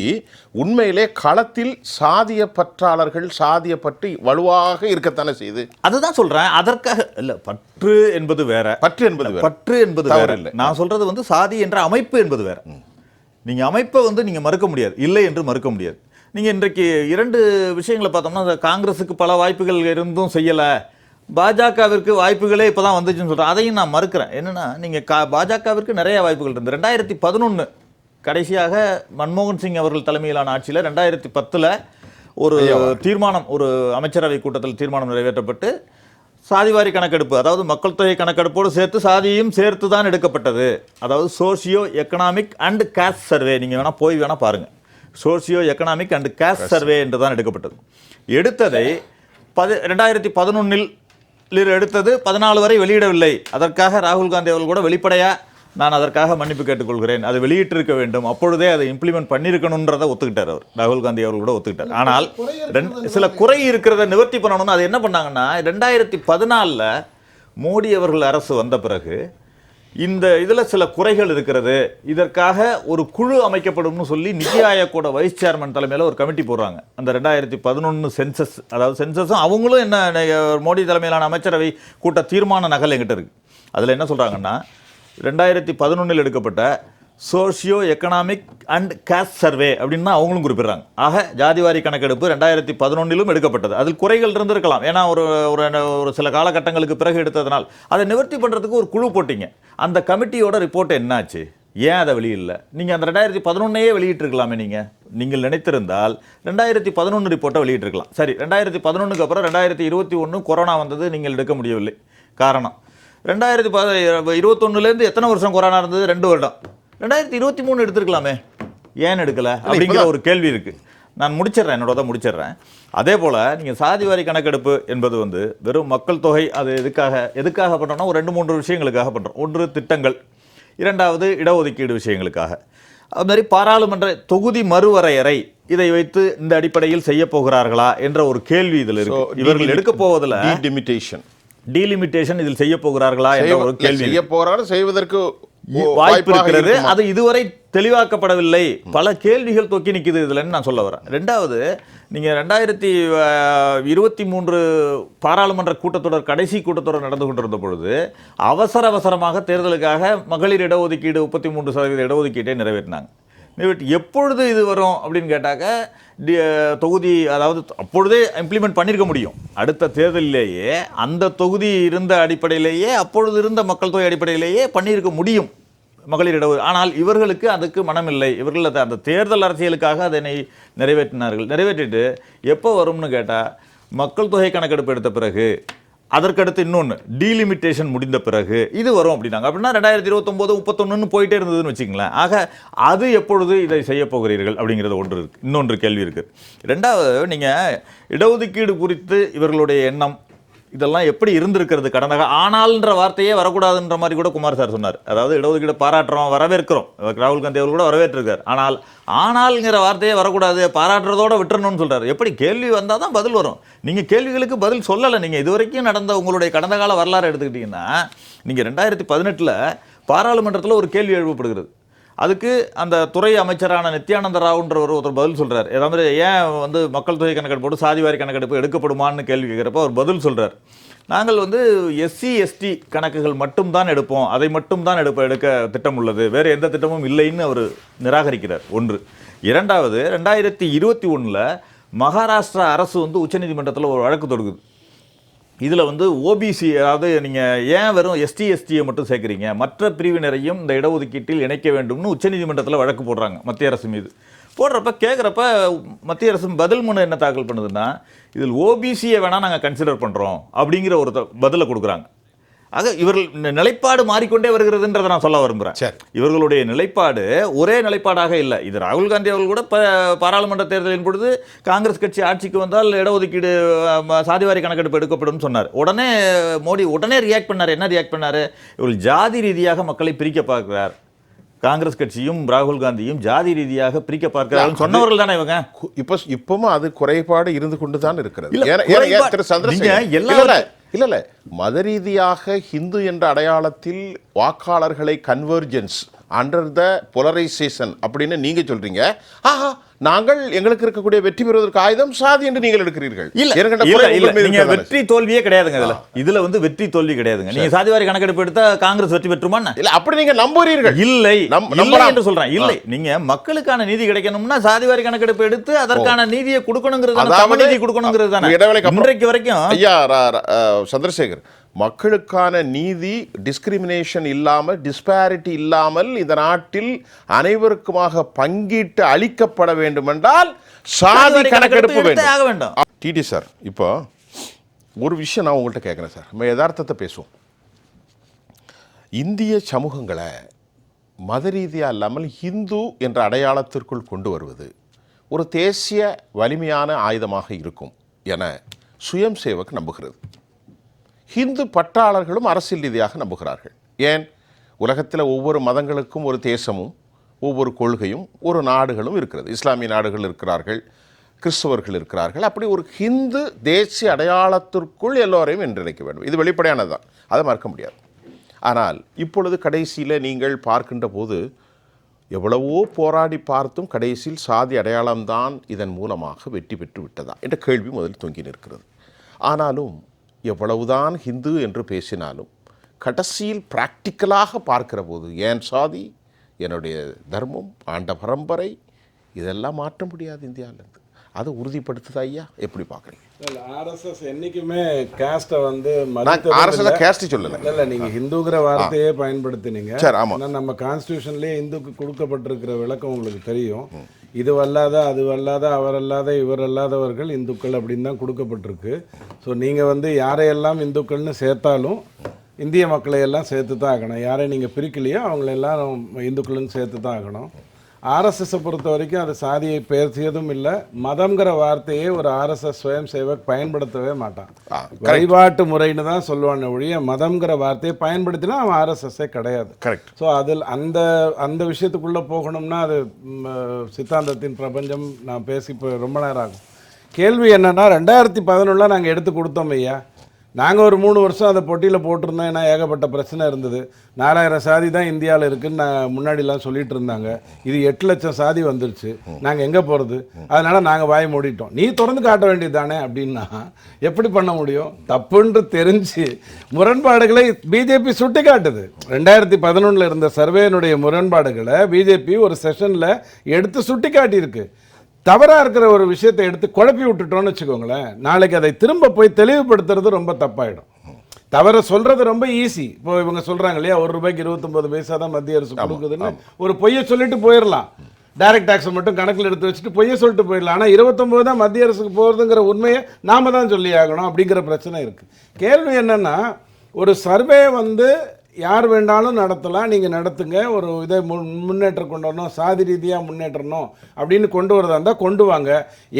உண்மையிலே களத்தில் சாதிய பற்றாளர்கள் சாதிய பற்றி வலுவாக இருக்கத்தானே செய்யுது. அதுதான் சொல்கிறேன். அதற்காக இல்லை, பற்று என்பது வேற, பற்று என்பது வேற இல்லை. நான் சொல்கிறது வந்து சாதி என்ற அமைப்பு என்பது வேற. நீங்கள் அமைப்பை வந்து நீங்கள் மறுக்க முடியாது, இல்லை என்று மறுக்க முடியாது. நீங்கள் இன்றைக்கு 2 விஷயங்களை பார்த்தோம்னா, காங்கிரஸுக்கு பல வாய்ப்புகள் இருந்தும் செய்யலை, பாஜகவிற்கு வாய்ப்புகளே இப்போ தான் வந்துச்சுன்னு சொல்கிறேன். அதையும் நான் மறுக்கிறேன். என்னென்னா, நீங்கள் பாஜகவிற்கு நிறைய வாய்ப்புகள் இருந்து 2011 கடைசியாக மன்மோகன் சிங் அவர்கள் தலைமையிலான ஆட்சியில் 2010 ஒரு தீர்மானம், ஒரு அமைச்சரவை கூட்டத்தில் தீர்மானம் நிறைவேற்றப்பட்டு சாதிவாரி கணக்கெடுப்பு, அதாவது மக்கள் தொகை கணக்கெடுப்போடு சேர்த்து சாதியையும் சேர்த்து தான் எடுக்கப்பட்டது. அதாவது socio economic and cost survey, நீங்கள் வேணால் போய் வேணால் பாருங்கள், socio economic and cost survey என்று தான் எடுக்கப்பட்டது. எடுத்ததை 2011 எடுத்தது 14 வரை வெளியிடவில்லை. அதற்காக ராகுல் காந்தி அவர்கள் கூட வெளிப்படையாக நான் அதற்காக மன்னிப்பு கேட்டுக்கொள்கிறேன், அதை வெளியிட்டிருக்க வேண்டும், அப்பொழுதே அதை இம்ப்ளிமெண்ட் பண்ணியிருக்கணுன்றதை ஒத்துக்கிட்டார் அவர், ராகுல் காந்தி அவர்கள் கூட ஒத்துக்கிட்டார். ஆனால் சில குறை இருக்கிறத நிவர்த்தி பண்ணணும்னு அது என்ன பண்ணாங்கன்னா, 2014 மோடி அவர்கள் அரசு வந்த பிறகு இந்த இதில் சில குறைகள் இருக்கிறது, இதற்காக ஒரு குழு அமைக்கப்படும்னு சொல்லி நிதி ஆயோக்கோட வைஸ் சேர்மன் தலைமையில் ஒரு கமிட்டி போடுறாங்க. அந்த 2011 சென்சஸ், அதாவது சென்சஸும் அவங்களும் என்ன, மோடி தலைமையிலான அமைச்சரவை கூட்ட தீர்மான நகல் என்கிட்ட இருக்குது. அதில் என்ன சொல்கிறாங்கன்னா, 2011 எடுக்கப்பட்ட socio economic and cost survey அப்படின்னு தான் அவங்களும் குறிப்பிடுறாங்க. ஆக ஜாதிவாரி கணக்கெடுப்பு 2011 எடுக்கப்பட்டது. அதில் குறைகள் இருந்திருக்கலாம், ஏன்னா ஒரு சில காலகட்டங்களுக்கு பிறகு எடுத்ததுனால் அதை நிவர்த்தி பண்ணுறதுக்கு ஒரு குழு போட்டிங்க. அந்த கமிட்டியோட ரிப்போர்ட் என்னாச்சு, ஏன் அதை வெளியிடல? நீங்கள் அந்த 2011 வெளியிட்டிருக்கலாமே. நீங்கள் நினைத்திருந்தால் 2011 ரிப்போர்ட்டை வெளியிட்டிருக்கலாம். சரி, 2011க்கு அப்புறம் 2021 கொரோனா வந்தது, நீங்கள் எடுக்க முடியவில்லை. காரணம், 2021 எத்தனை வருஷம் கொரோனா இருந்தது? 2 வருடம். 2023 எடுத்துருக்கலாமே, ஏன் எடுக்கலை அப்படிங்கிற ஒரு கேள்வி இருக்குது. நான் முடிச்சிடுறேன். அதே போல் நீங்கள் சாதிவாரி கணக்கெடுப்பு என்பது வந்து வெறும் மக்கள் தொகை, அது எதுக்காக பண்ணுறோம்னா ஒரு 2-3 விஷயங்களுக்காக பண்ணுறோம். ஒன்று திட்டங்கள், 2வது இடஒதுக்கீடு விஷயங்களுக்காக. அதுமாதிரி பாராளுமன்ற தொகுதி மறுவரையறை, இதை வைத்து இந்த அடிப்படையில் செய்ய போகிறார்களா என்ற ஒரு கேள்வி இதில் இருக்கு. இவர்கள் எடுக்க போவதில் டீலிமிட்டேஷன் இதில் செய்ய போகிறார்களா என்ற ஒரு கேள்வி. செய்வதற்கு வாய்ப்பு இருக்கிறது. அது இதுவரை தெளிவாக்கப்படவில்லை, பல கேள்விகள் தொக்கி நிற்குது இதுலன்னு நான் சொல்ல வரேன். ரெண்டாவது, நீங்கள் 2023 பாராளுமன்ற கூட்டத்தொடர் கடைசி கூட்டத்தொடர் நடந்து கொண்டிருந்த பொழுது அவசரமாக தேர்தலுக்காக மகளிர் இடஒதுக்கீடு 33% இடஒதுக்கீட்டை நிறைவேற்றினாங்க. எப்பொழுது இது வரும் அப்படின்னு கேட்டாக்க தொகுதி, அதாவது அப்பொழுதே இம்ப்ளிமெண்ட் பண்ணியிருக்க முடியும். அடுத்த தேர்தலிலேயே அந்த தொகுதி இருந்த அடிப்படையிலேயே, அப்பொழுது இருந்த மக்கள் தொகை அடிப்படையிலேயே பண்ணியிருக்க முடியும் மகளிர் இடஒதுக்கீடு. ஆனால் இவர்களுக்கு அதுக்கு மனமில்லை. இவர்கள் அந்த தேர்தல் அரசியலுக்காக அதனை நிறைவேற்றிட்டு எப்போ வரும்னு கேட்டால் மக்கள் தொகை கணக்கெடுப்பு எடுத்த பிறகு, அதற்கடுத்து இன்னொன்று டீலிமிட்டேஷன் முடிந்த பிறகு இது வரும் அப்படின்னாங்க. அப்படின்னா 2029 31 போயிட்டே இருந்ததுன்னு வச்சுங்களேன். ஆக அது எப்பொழுது இதை செய்ய போகிறீர்கள் அப்படிங்கிறது ஒன்று இருக்குது. இன்னொன்று கேள்வி இருக்குது. ரெண்டாவது, நீங்கள் இடஒதுக்கீடு குறித்து இவர்களுடைய எண்ணம் இதெல்லாம் எப்படி இருந்திருக்கிறது கடந்த ஆனால்ன்ற வார்த்தையே வரக்கூடாதுன்ற மாதிரி கூட குமார் சார் சொன்னார். அதாவது இடஒதுக்கீடு பாராட்டுறோம், வரவேற்கிறோம், ராகுல் காந்தி அவர்கள் கூட வரவேற்றிருக்கார். ஆனால்ங்கிற வார்த்தையே வரக்கூடாது, பாராட்டுறதோட விட்டுறணும்னு சொல்கிறார். எப்படி கேள்வி வந்தால் தான் பதில் வரும். நீங்கள் கேள்விகளுக்கு பதில் சொல்லலை. நீங்கள் இதுவரைக்கும் நடந்த உங்களுடைய கடந்த கால வரலாறு எடுத்துக்கிட்டிங்கன்னா, நீங்கள் 2018 பாராளுமன்றத்தில் ஒரு கேள்வி எழுப்பப்படுகிறது. அதுக்கு அந்த துறை அமைச்சரான நித்யானந்த ராவ்ன்ற ஒருத்தர் பதில் சொல்கிறார். ஏதாவது ஏன் மக்கள் தொகை கணக்கெடுப்போடு சாதிவாரி கணக்கெடுப்பு எடுக்கப்படுமான்னு கேள்வி கேட்குறப்ப அவர் பதில் சொல்கிறார். நாங்கள் SC ST கணக்குகள் மட்டும்தான் எடுப்போம், அதை மட்டும்தான் எடுக்க திட்டம் உள்ளது, வேறு எந்த திட்டமும் இல்லைன்னு அவர் நிராகரிக்கிறார். ஒன்று. இரண்டாவது, 2021 மகாராஷ்டிரா அரசு உச்சநீதிமன்றத்தில் ஒரு வழக்கு தொடுக்குது. இதில் OBC, அதாவது நீங்கள் ஏன் வெறும் ST STயை மட்டும் சேர்க்குறீங்க, மற்ற பிரிவினரையும் இந்த இடஒதுக்கீட்டில் இணைக்க வேண்டும்னு உச்சநீதிமன்றத்தில் வழக்கு போடுறாங்க மத்திய அரசு மீது. கேட்குறப்ப மத்திய அரசு பதில் மனு என்ன தாக்கல் பண்ணுதுன்னா, இதில் OBCயை வேணால் நாங்கள் கன்சிடர் பண்ணுறோம் அப்படிங்கிற ஒரு பதிலை கொடுக்குறாங்க. ஆக இவர்கள் நிலைப்பாடு மாறிக்கொண்டே வருகிறதுன்றதை நான் சொல்ல விரும்புகிறேன். இவர்களுடைய நிலைப்பாடு ஒரே நிலைப்பாடாக இல்லை. இது ராகுல் காந்தி அவர்கள் கூட பாராளுமன்ற தேர்தலின் பொழுது காங்கிரஸ் கட்சி ஆட்சிக்கு வந்தால் இடஒதுக்கீடு சாதிவாரி கணக்கெடுப்பு எடுக்கப்படும் சொன்னார். உடனே மோடி ரியாக்ட் பண்ணார். என்ன ரியாக்ட் பண்ணார்? இவர்கள் ஜாதி ரீதியாக மக்களை பிரிக்க பார்க்கிறார். காங்கிரஸ் கட்சியும் ராகுல் காந்தியும் ஜாதி ரீதியாக பிரிக்க பார்க்கிறார்கள் சொன்னவர்கள் தானே இவங்க. இப்பவும் அது குறைபாடு இருந்து கொண்டு தான் இருக்கிறது. இல்ல மத ரீதியாக ஹிந்து என்ற அடையாளத்தில் வாக்காளர்களை கன்வர்ஜென்ஸ் அண்டர் த போலரைசேஷன் அப்படின்னு நீங்க சொல்றீங்க. ஆஹா, நாங்கள் எங்களுக்கு இருக்கக்கூடிய வெற்றி பெறுவதற்கு ஆயுதம் சாதி என்று நீங்கள் எடுக்கிறீர்கள். நீங்க வெற்றி தோல்வியே கிடையாதுங்க. இதுல வெற்றி தோல்வி கிடையாதுங்க. நீங்க சாதிவாரி கணக்கெடுப்பு எடுத்தா காங்கிரஸ் வெற்றி பெற்றுமா? இல்ல அப்படி நீங்க நம்புறீர்கள்? இல்லை என்று சொல்றேன். இல்லை, நீங்க மக்களுக்கான நீதி கிடைக்கணும்னா சாதிவாரி கணக்கெடுப்பு எடுத்து அதற்கான நீதியை கொடுக்கணுங்கிறது, சமநீதி கொடுக்கணுங்கிறது தானே. இன்றைக்கு வரைக்கும் ஐயா சந்திரசேகர், மக்களுக்கான நீதி டிஸ்கிரிமினேஷன் இல்லாமல், டிஸ்பாரிட்டி இல்லாமல் இந்த நாட்டில் அனைவருக்குமாக பங்கீட்டு அளிக்கப்பட வேண்டும் என்றால் சாதி கணக்கெடுப்பு வேண்டும். டிடி சார், இப்போ ஒரு விஷயம் நான் உங்கள்கிட்ட கேட்குறேன் சார். நம்ம யதார்த்தத்தை பேசுவோம். இந்திய சமூகங்களை மத ரீதியாக இல்லாமல் ஹிந்து என்ற அடையாளத்திற்குள் கொண்டு வருவது ஒரு தேசிய வலிமையான ஆயுதமாக இருக்கும் என சுயம் சேவக் நம்புகிறது. ஹிந்து பற்றாளர்களும் அரசியல் ரீதியாக நம்புகிறார்கள். ஏன்? உலகத்தில் ஒவ்வொரு மதங்களுக்கும் ஒரு தேசமும் ஒவ்வொரு கொள்கையும் ஒரு நாடுகளும் இருக்கிறது. இஸ்லாமிய நாடுகள் இருக்கிறார்கள், கிறிஸ்தவர்கள் இருக்கிறார்கள். அப்படி ஒரு ஹிந்து தேசிய அடையாளத்திற்குள் எல்லோரையும் என்றிணைக்க வேண்டும். இது வெளிப்படையானது தான், அதை மறக்க முடியாது. ஆனால் இப்பொழுது கடைசியில் நீங்கள் பார்க்கின்ற போது எவ்வளவோ போராடி பார்த்தும் கடைசியில் சாதி அடையாளம்தான் இதன் மூலமாக வெற்றி பெற்று விட்டதா என்ற கேள்வி முதலில் தொங்கி நிற்கிறது. ஆனாலும் எவ்வளவுதான் ஹிந்து என்று பேசினாலும் கடைசியில் பிராக்டிக்கலாக பார்க்கிற போது ஏன் சாதி, என்னுடைய தர்மம், ஆண்ட பரம்பரை, இதெல்லாம் மாற்ற முடியாது இந்தியாவிலேருந்து. அதை உறுதிப்படுத்துதா ஐயா? எப்படி பார்க்குறீங்க? ஆர்எஸ்எஸ் என்றைக்குமே கேஸ்ட்டை கேஸ்ட் சொல்லலை. இல்லை, நீங்கள் ஹிந்துங்கிற வார்த்தையே பயன்படுத்தினீங்க. சரி, ஆமாம். ஆனால் நம்ம கான்ஸ்டியூஷன்லேயே இந்துக்கு கொடுக்கப்பட்டிருக்கிற விளக்கம் உங்களுக்கு தெரியும். இது வல்லாத, அது வல்லாத, அவர் அல்லாத, இவர் அல்லாதவர்கள் இந்துக்கள் அப்படின்னு தான் கொடுக்கப்பட்டிருக்கு. ஸோ நீங்கள் யாரையெல்லாம் இந்துக்கள்னு சேர்த்தாலும் இந்திய மக்களை எல்லாம் சேர்த்து தான் ஆகணும். யாரை நீங்கள் பிரிக்கலையோ அவங்களெல்லாம் இந்துக்கள்னு சேர்த்து தான் ஆகணும். ஆர்எஸ்எஸை பொறுத்த வரைக்கும் அது சாதியை பேசியதும் இல்லை. மதம்ங்கிற வார்த்தையே ஒரு ஆர்எஸ்எஸ் சுயம் சேவக் பயன்படுத்தவே மாட்டான். வழிபாட்டு முறைன்னு தான் சொல்லுவானே ஒழிய மதம்ங்கிற வார்த்தையை பயன்படுத்தினா அவன் ஆர்எஸ்எஸ்ஸே கிடையாது. கரெக்ட். ஸோ அதில் அந்த விஷயத்துக்குள்ளே போகணும்னா அது சித்தாந்தத்தின் பிரபஞ்சம் நான் பேசி இப்போ ரொம்ப நேரம் ஆகும். கேள்வி என்னென்னா, 2011 நாங்கள் எடுத்து கொடுத்தோம் ஐயா. நாங்கள் ஒரு 3 வருஷம் அதை பொட்டியில் போட்டிருந்தோம். ஏன்னா ஏகப்பட்ட பிரச்சனை இருந்தது. 4000 சாதி தான் இந்தியாவில் இருக்குன்னு நான் முன்னாடிலாம் சொல்லிட்டு இருந்தாங்க. இது 8 லட்சம் சாதி வந்துருச்சு. நாங்கள் எங்கே போகிறது? அதனால் நாங்கள் வாய் மூடிட்டோம். நீ திறந்து காட்ட வேண்டியது தானே அப்படின்னா எப்படி பண்ண முடியும்? தப்புன்று தெரிஞ்சு முரண்பாடுகளை பிஜேபி சுட்டி காட்டுது. 2011 இருந்த சர்வேனுடைய முரண்பாடுகளை பிஜேபி ஒரு செஷனில் எடுத்து சுட்டி காட்டியிருக்கு. தவறாக இருக்கிற ஒரு விஷயத்தை எடுத்து குழப்பி விட்டுட்டோன்னு வச்சுக்கோங்களேன், நாளைக்கு அதை திரும்ப போய் தெளிவுபடுத்துறது ரொம்ப தப்பாயிடும். தவறை சொல்கிறது ரொம்ப ஈஸி. இப்போ இவங்க சொல்கிறாங்க இல்லையா, ₹1 29 பைசா தான் மத்திய அரசு கொடுக்குதுன்னு ஒரு பொய்யை சொல்லிட்டு போயிடலாம். டைரக்ட் டேக்ஸை மட்டும் கணக்கில் எடுத்து வச்சுட்டு பொய்யை சொல்லிட்டு போயிடலாம். ஆனால் 29 தான் மத்திய அரசுக்கு போகிறதுங்கிற உண்மையை நாம தான் சொல்லி ஆகணும் அப்படிங்கிற பிரச்சனை இருக்குது. கேள்வி என்னென்னா, ஒரு சர்வே வந்து யார் வேண்டாலும் நடத்தலாம், நீங்கள் நடத்துங்க, ஒரு இதை முன்னேற்றம் கொண்டு வரணும், சாதி ரீதியாக முன்னேற்றணும் அப்படின்னு கொண்டு வரதா இருந்தால் கொண்டு வாங்க.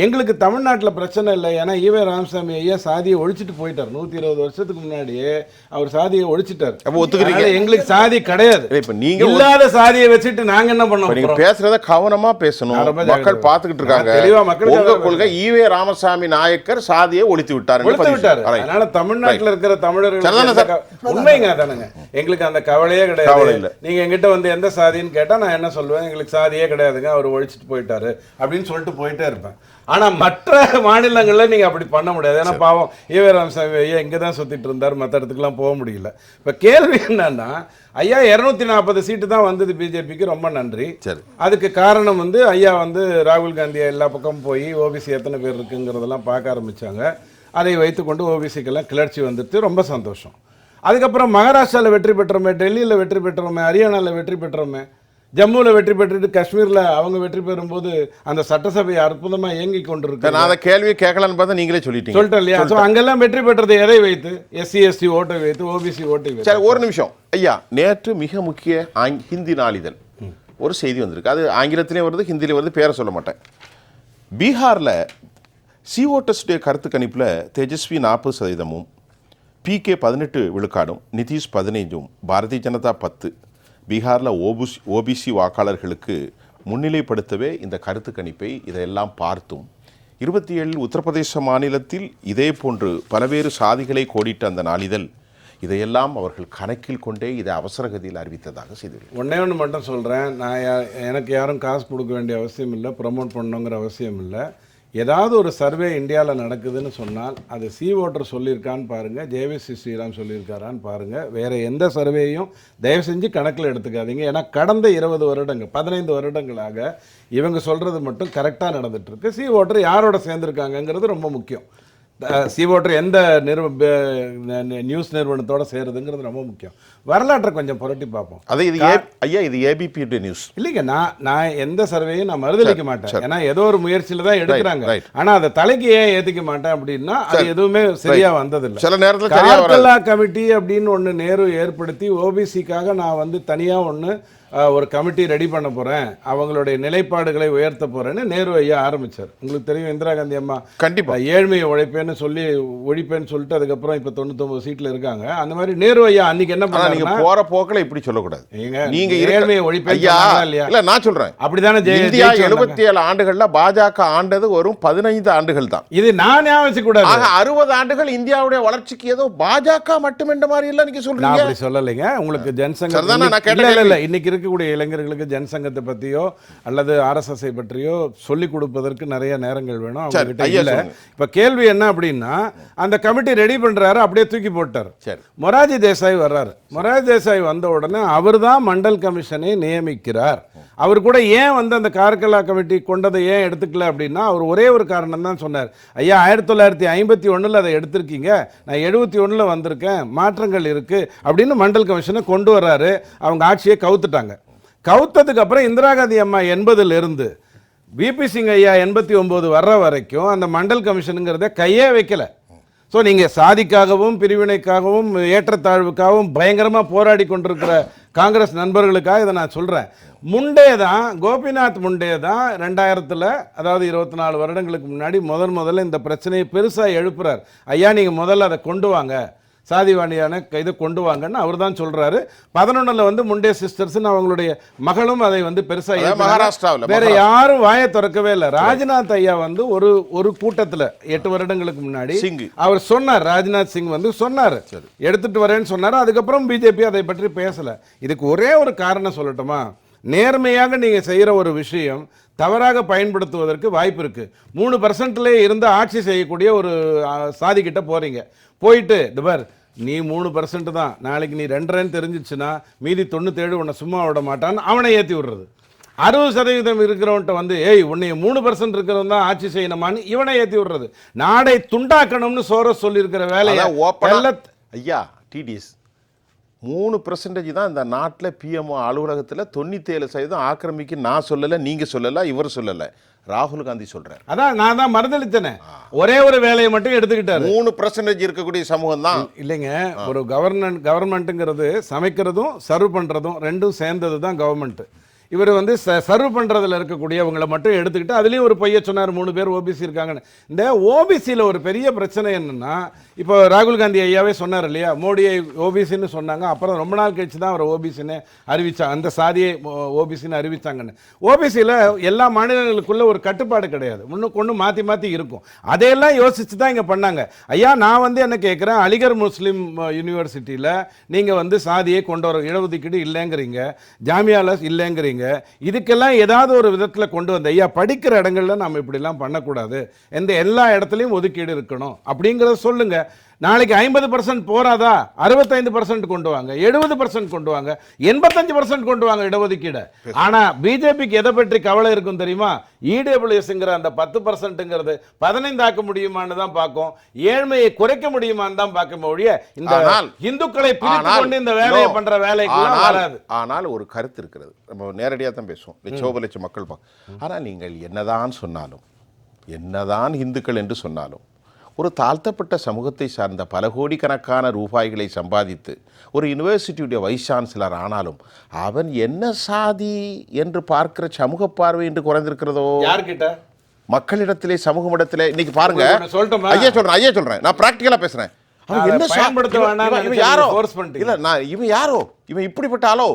எங்களுக்கு தமிழ்நாட்டில் பிரச்சனை இல்லை. ஏன்னா ஈவே ராமசாமி ஐயா சாதியை ஒழிச்சிட்டு போயிட்டார். 120 வருஷத்துக்கு முன்னாடியே அவர் சாதியை ஒழிச்சிட்டார். எங்களுக்கு சாதி கிடையாது. இப்போ நீங்க இல்லாத சாதியை வச்சுட்டு நாங்கள் என்ன பண்ணோம்? நீங்க பேசுறத கவனமா பேசணும். மக்கள் பார்த்துக்கிட்டு இருக்காங்க. தெளிவா மக்கள் உங்க கொள்கை ஈவே ராமசாமி நாயக்கர் சாதியை ஒழித்து விட்டார். அதனால தமிழ்நாட்டில் இருக்கிற தமிழர்கள் உண்மைங்க தானுங்க. எங்களுக்கு அந்த கவலையே கிடையாது. நீங்க எங்கிட்ட வந்து எந்த சாதின்னு கேட்டா நான் என்ன சொல்லுவேன்? எங்களுக்கு சாதியே கிடையாதுங்க, அவர் ஒழிச்சிட்டு போயிட்டாரு அப்படின்னு சொல்லிட்டு போயிட்டே இருப்பேன். ஆனா மற்ற மாநிலங்கள்ல நீங்க அப்படி பண்ண முடியாது. ஏன்னா பாவம் ஈவே ராமசாமி ஐயா இங்கே தான் சுத்திட்டு இருந்தார், மற்ற இடத்துக்குலாம் போக முடியல. இப்ப கேள்வி என்னன்னா, ஐயா 240 சீட்டு தான் வந்தது பிஜேபிக்கு, ரொம்ப நன்றி. அதுக்கு காரணம் வந்து ஐயா வந்து ராகுல் காந்தியை எல்லா பக்கமும் போய் ஓபிசி எத்தனை பேர் இருக்குங்கிறதெல்லாம் பார்க்க ஆரம்பிச்சாங்க. அதை வைத்துக்கொண்டு ஓபிசிக்கெல்லாம் கிளர்ச்சி வந்துட்டு ரொம்ப சந்தோஷம். அதுக்கப்புறம் மகாராஷ்டிராவில் வெற்றி பெற்றோமே, டெல்லியில் வெற்றி பெற்றோமே, ஹரியானாவில் வெற்றி பெற்றோமே, ஜம்முவில் வெற்றி பெற்றுட்டு காஷ்மீரில் அவங்க வெற்றி பெறும்போது அந்த சட்டசபை அற்புதமாக இயங்கி கொண்டிருக்கு. நான் அந்த கேள்வியை கேட்கலான்னு பார்த்தா நீங்களே சொல்லிட்டீங்க. சொல்லிட்டேன் இல்லையா? ஸோ அங்கெல்லாம் வெற்றி பெற்றது எதை வைத்து? SC ST ஓட்டை வைத்து, ஓபிசி ஓட்டை வைத்து. சரி, ஒரு நிமிஷம் ஐயா. நேற்று மிக முக்கிய ஹிந்தி நாளிதழ் ஒரு செய்தி வந்திருக்கு. அது ஆங்கிலத்திலே வருது, ஹிந்தியிலே வருது, பேரை சொல்ல மாட்டேன். பீகாரில் சிஓட்டஸ்டைய கருத்து கணிப்பில் தேஜஸ்வி 40%, PK 18 விழுக்காடும், நிதிஷ் 15, பாரதிய ஜனதா 10. பீகாரில் ஓபிசி வாக்காளர்களுக்கு முன்னிலைப்படுத்தவே இந்த கருத்து கணிப்பை இதையெல்லாம் பார்த்தும் 27 உத்தரப்பிரதேச மாநிலத்தில் இதே போன்று பல்வேறு சாதிகளை கோடிட்ட அந்த நாளிதழ் இதையெல்லாம் அவர்கள் கணக்கில் கொண்டே இதை அவசரகதியில் அறிவித்ததாக செய்துள்ளது. ஒன்று மட்டும் சொல்கிறேன். நான் எனக்கு யாரும் காசு கொடுக்க வேண்டிய அவசியம் இல்லை, ப்ரமோட் பண்ணணுங்கிற அவசியம் இல்லை. ஏதாவது ஒரு சர்வே இந்தியாவில் நடக்குதுன்னு சொன்னால் அது ஓட்டர் சொல்லியிருக்கான்னு பாருங்கள், ஜேவிசி ஸ்ரீராம் சொல்லியிருக்காரான்னு பாருங்கள். வேறு எந்த சர்வேயும் தயவு செஞ்சு கணக்கில் எடுத்துக்காதீங்க. ஏன்னா கடந்த 20 வருடங்கள் 15 வருடங்களாக இவங்க சொல்கிறது மட்டும் கரெக்டாக நடந்துகிட்ருக்கு. ஓட்டர் யாரோட சேர்ந்துருக்காங்கங்கிறது ரொம்ப முக்கியம். ஓட்டர் எந்த நியூஸ் நிறுவனத்தோட சேருதுங்கிறது ரொம்ப முக்கியம். வரலாற்றை கொஞ்சம் புரட்டி பார்ப்போம். அது இது ஐயா, இது ஏபிபி நியூஸ் இல்லைங்க. நான் எந்த சர்வேயும் நான் மறுதளிக்க மாட்டேன். ஏன்னா ஏதோ ஒரு முயற்சியில தான் எடுக்கிறாங்க. ஆனா அதை தலைக்கு ஏன் ஏத்துக்க மாட்டேன் அப்படின்னா அது எதுவுமே சரியா வந்ததில்லை. சில நேரத்தில் கார்கல்லா கமிட்டி அப்படின்னு ஒன்று நேரு ஏற்படுத்தி ஓபிசிக்காக நான் வந்து தனியா ஒன்று ஒரு கமிட்டி ரெடி பண்ண போகிறேன், அவங்களுடைய நிலைப்பாடுகளை உயர்த்த போகிறேன்னு நேரு ஐயா ஆரம்பித்தார். உங்களுக்கு தெரியும், இந்திரா காந்தி அம்மா கண்டிப்பாக ஏழ்மையை ஒழிப்பேன்னு சொல்லிட்டு அதுக்கப்புறம் இப்போ 99 சீட்டில் இருக்காங்க. அந்த மாதிரி நேரு ஐயா அன்னைக்கு என்ன பண்ணாங்க? போகிற போக்கில் இப்படி சொல்லக்கூடாது. நீங்கள் ஏழ்மையை ஒழிப்பேன் இல்லையா? இல்லை, நான் சொல்கிறேன் அப்படிதானே. இந்தியா 77 ஆண்டுகளில் பாஜக ஆண்டது வரும் 15 ஆண்டுகள் தான். இது நான் ஞாபகம் கூடாது. 60 ஆண்டுகள் இந்தியாவுடைய வளர்ச்சிக்கு ஏதோ பாஜக மட்டுமென்ற மாதிரி எல்லாம் நீங்க சொல்றீங்க. அப்படி சொல்லலைங்க. உங்களுக்கு ஜனசங்கம் இல்லை, இன்னைக்கு இருக்கக்கூடிய இளைஞர்களுக்கு ஜனசங்கத்தை பற்றியோ அல்லது RSS பற்றியோ சொல்லிக் கொடுப்பதற்கு நிறைய நேரங்கள் வேணும். அவங்ககிட்ட இல்லை. இப்போ கேள்வி என்ன அப்படின்னா, அந்த கமிட்டி ரெடி பண்ணுறாரு, அப்படியே தூக்கி போட்டார். மொராஜி தேசாய் வர்றாரு. மொராஜி தேசாய் வந்த உடனே அவர் தான் மண்டல் கமிஷனை நியமிக்கிறார். அவர் கூட ஏன் வந்து அந்த கார்கல்லா கமிட்டி கொண்டதை ஏன் எடுத்துக்கல அப்படின்னா, அவர் ஒரே ஒரு காரணம் தான் சொன்னார். ஐயா 1951 அதை எடுத்திருக்கீங்க, நான் 71 வந்திருக்கேன், மாற்றங்கள் இருக்குது அப்படின்னு மண்டல் கமிஷனை கொண்டு வர்றாரு. அவங்க ஆட்சியை கவுத்துட்டாங்க. கவுத்ததுக்கு அப்புறம் இந்திரா காந்தி அம்மா 80 VP சிங் ஐயா 89 வர்ற வரைக்கும் அந்த மண்டல் கமிஷனுங்கிறத கையே வைக்கல. ஸோ நீங்கள் சாதிக்காகவும் பிரிவினைக்காகவும் ஏற்றத்தாழ்வுக்காகவும் பயங்கரமாக போராடி கொண்டிருக்கிற காங்கிரஸ் நண்பர்களுக்காக இதை நான் சொல்கிறேன். முண்டே தான், கோபிநாத் முண்டே தான் 2000 அதாவது 24 வருடங்களுக்கு முன்னாடி முதல்ல இந்த பிரச்சனையை பெருசாக எழுப்புறார். ஐயா நீங்கள் முதல்ல அதை கொண்டு வாங்க, சாதிவாரியான இதை கொண்டு வாங்கன்னு அவர் தான் சொல்றாரு. 11ல் வந்து முண்டே சிஸ்டர்ஸ்னு அவங்களுடைய மகளும் அதை வந்து பெருசா மகாராஷ்டிராவில் வேற யாரும் வாயை திறக்கவே இல்லை. ராஜ்நாத் ஐயா வந்து ஒரு கூட்டத்துல 8 வருடங்களுக்கு முன்னாடி அவர் சொன்னார், ராஜ்நாத் சிங் வந்து சொன்னார் எடுத்துட்டு வரேன்னு சொன்னார். அதுக்கப்புறம் பிஜேபி அதை பற்றி பேசல. இதுக்கு ஒரே ஒரு காரணம் சொல்லட்டுமா, நேர்மையாக நீங்க செய்யற ஒரு விஷயம் தவறாக பயன்படுத்துவதற்கு வாய்ப்பு இருக்கு. 3% இருந்து ஆட்சி செய்யக்கூடிய ஒரு சாதி கிட்ட போறீங்க, போயிட்டு பார் நீ 3% தான், நாளைக்கு நீ 2.5 தெரிஞ்சிச்சுன்னா மீதி 97 உன்னை சும்மா விட மாட்டான்னு அவனை ஏற்றி விடுறது. 60% இருக்கிறவன்ட்ட வந்து ஏய் உன்னை 3% இருக்கிறவன் தான் ஆட்சி செய்யணுமான்னு இவனை ஏற்றி விடுறது. நாடை துண்டாக்கணும்னு சோரஸ் சொல்லியிருக்கிற வேலையை ஐயா டிடிஎஸ் 3% தான் இந்த நாட்டில் பிஎம்ஓ அலுவலகத்தில் 97% ஆக்கிரமிக்கு நான் சொல்லலை, நீங்கள் சொல்லலை, இவர் சொல்லலை, ராகுல் காந்தி சொல்றாரு. அதான் நான் தான் மறந்துளித்தேனே, ஒரே ஒரு வேலையை மட்டும் எடுத்துக்கிட்டாரு. 3% இருக்கக்கூடிய சமூகம் தான் இல்லைங்க. ஒரு கவர்மெண்ட்டுங்கிறது சமைக்கிறதும் சர்வ் பண்றதும் ரெண்டும் சேர்ந்தது தான் கவர்மெண்ட். இவர் வந்து சர்வ் பண்ணுறதுல இருக்கக்கூடியவங்களை மட்டும் எடுத்துக்கிட்டு அதுலேயும் ஒரு பைய சொன்னார் 3 பேர் ஓபிசி இருக்காங்கன்னு. இந்த ஓபிசியில் ஒரு பெரிய பிரச்சனை என்னென்னா, இப்போ ராகுல் காந்தி ஐயாவே சொன்னார் இல்லையா, மோடியை ஓபிசின்னு சொன்னாங்க, அப்புறம் ரொம்ப நாள் கழிச்சு தான் அவர் ஓபிசின்னு அறிவிச்சாங்க, அந்த சாதியை ஓபிசின்னு அறிவிச்சாங்கன்னு. ஓபிசியில் எல்லா மாநிலங்களுக்குள்ள ஒரு கட்டுப்பாடு கிடையாது, ஒன்று மாற்றி மாற்றி இருக்கும். அதையெல்லாம் யோசிச்சு தான் இங்கே பண்ணாங்க. ஐயா நான் வந்து என்ன கேட்குறேன், அலிகர் முஸ்லீம் யூனிவர்சிட்டியில் நீங்கள் வந்து சாதியை கொண்டு வர இடஒதுக்கீடு இல்லைங்கிறீங்க, ஜாமியாவில் இல்லைங்கிறீங்க, இதுக்கெல்லாம் ஏதாவது ஒரு விதத்தில் கொண்டு வந்த ஐயா படிக்கிற இடங்கள்ல நம்ம இப்படிலாம் பண்ணக்கூடாது, எல்லா இடத்துலையும் ஒதுக்கீடு இருக்கணும் அப்படிங்கிறத சொல்லுங்க. நாளைக்கு 50% போறாதா, 65% கொண்டு வாங்க, 70% கொண்டு வாங்க, 85% கொண்டு வாங்க இடஒதுக்கீடு. ஆனா பிஜேபிக்கு எதை பற்றி கவலை இருக்கும் தெரியுமா, இடபிள்யூஎஸ்ங்கிற அந்த 10%ங்கிறது 15 ஆக்க முடியுமான்னு தான் பார்க்கும், ஏழ்மையை குறைக்க முடியுமான்னு தான் பார்க்க ஒழிய இந்த இந்துக்களை பிரித்து கொண்டு இந்த வேலையை பண்ற வேலைக்கு வராது. ஆனால் ஒரு கருத்து இருக்கிறது, நம்ம நேரடியாக தான் பேசுவோம், லட்சோப மக்கள் ஆனால் நீங்கள் என்னதான் சொன்னாலும், என்னதான் இந்துக்கள் என்று சொன்னாலும், ஒரு தாழ்த்தப்பட்ட சமூகத்தை சார்ந்த பல கோடிக்கணக்கான ரூபாய்களை சம்பாதித்து ஒரு யூனிவர்சிட்டியுடைய வைஸ் சான்சலர் ஆனாலும் அவன் என்ன சாதி என்று பார்க்கிற சமூக பார்வை என்று குறைந்திருக்கிறதோ யார்கிட்ட, மக்களிடத்திலே, சமூகமிடத்திலே. இன்னைக்கு பாருங்க, ஐயா சொல்றேன், நான் பிராக்டிக்கலா பேசுறேன். அவன் என்ன யாரோ இல்ல, நான் இவன் யாரோ, இவன் இப்படிப்பட்ட ஆளோ,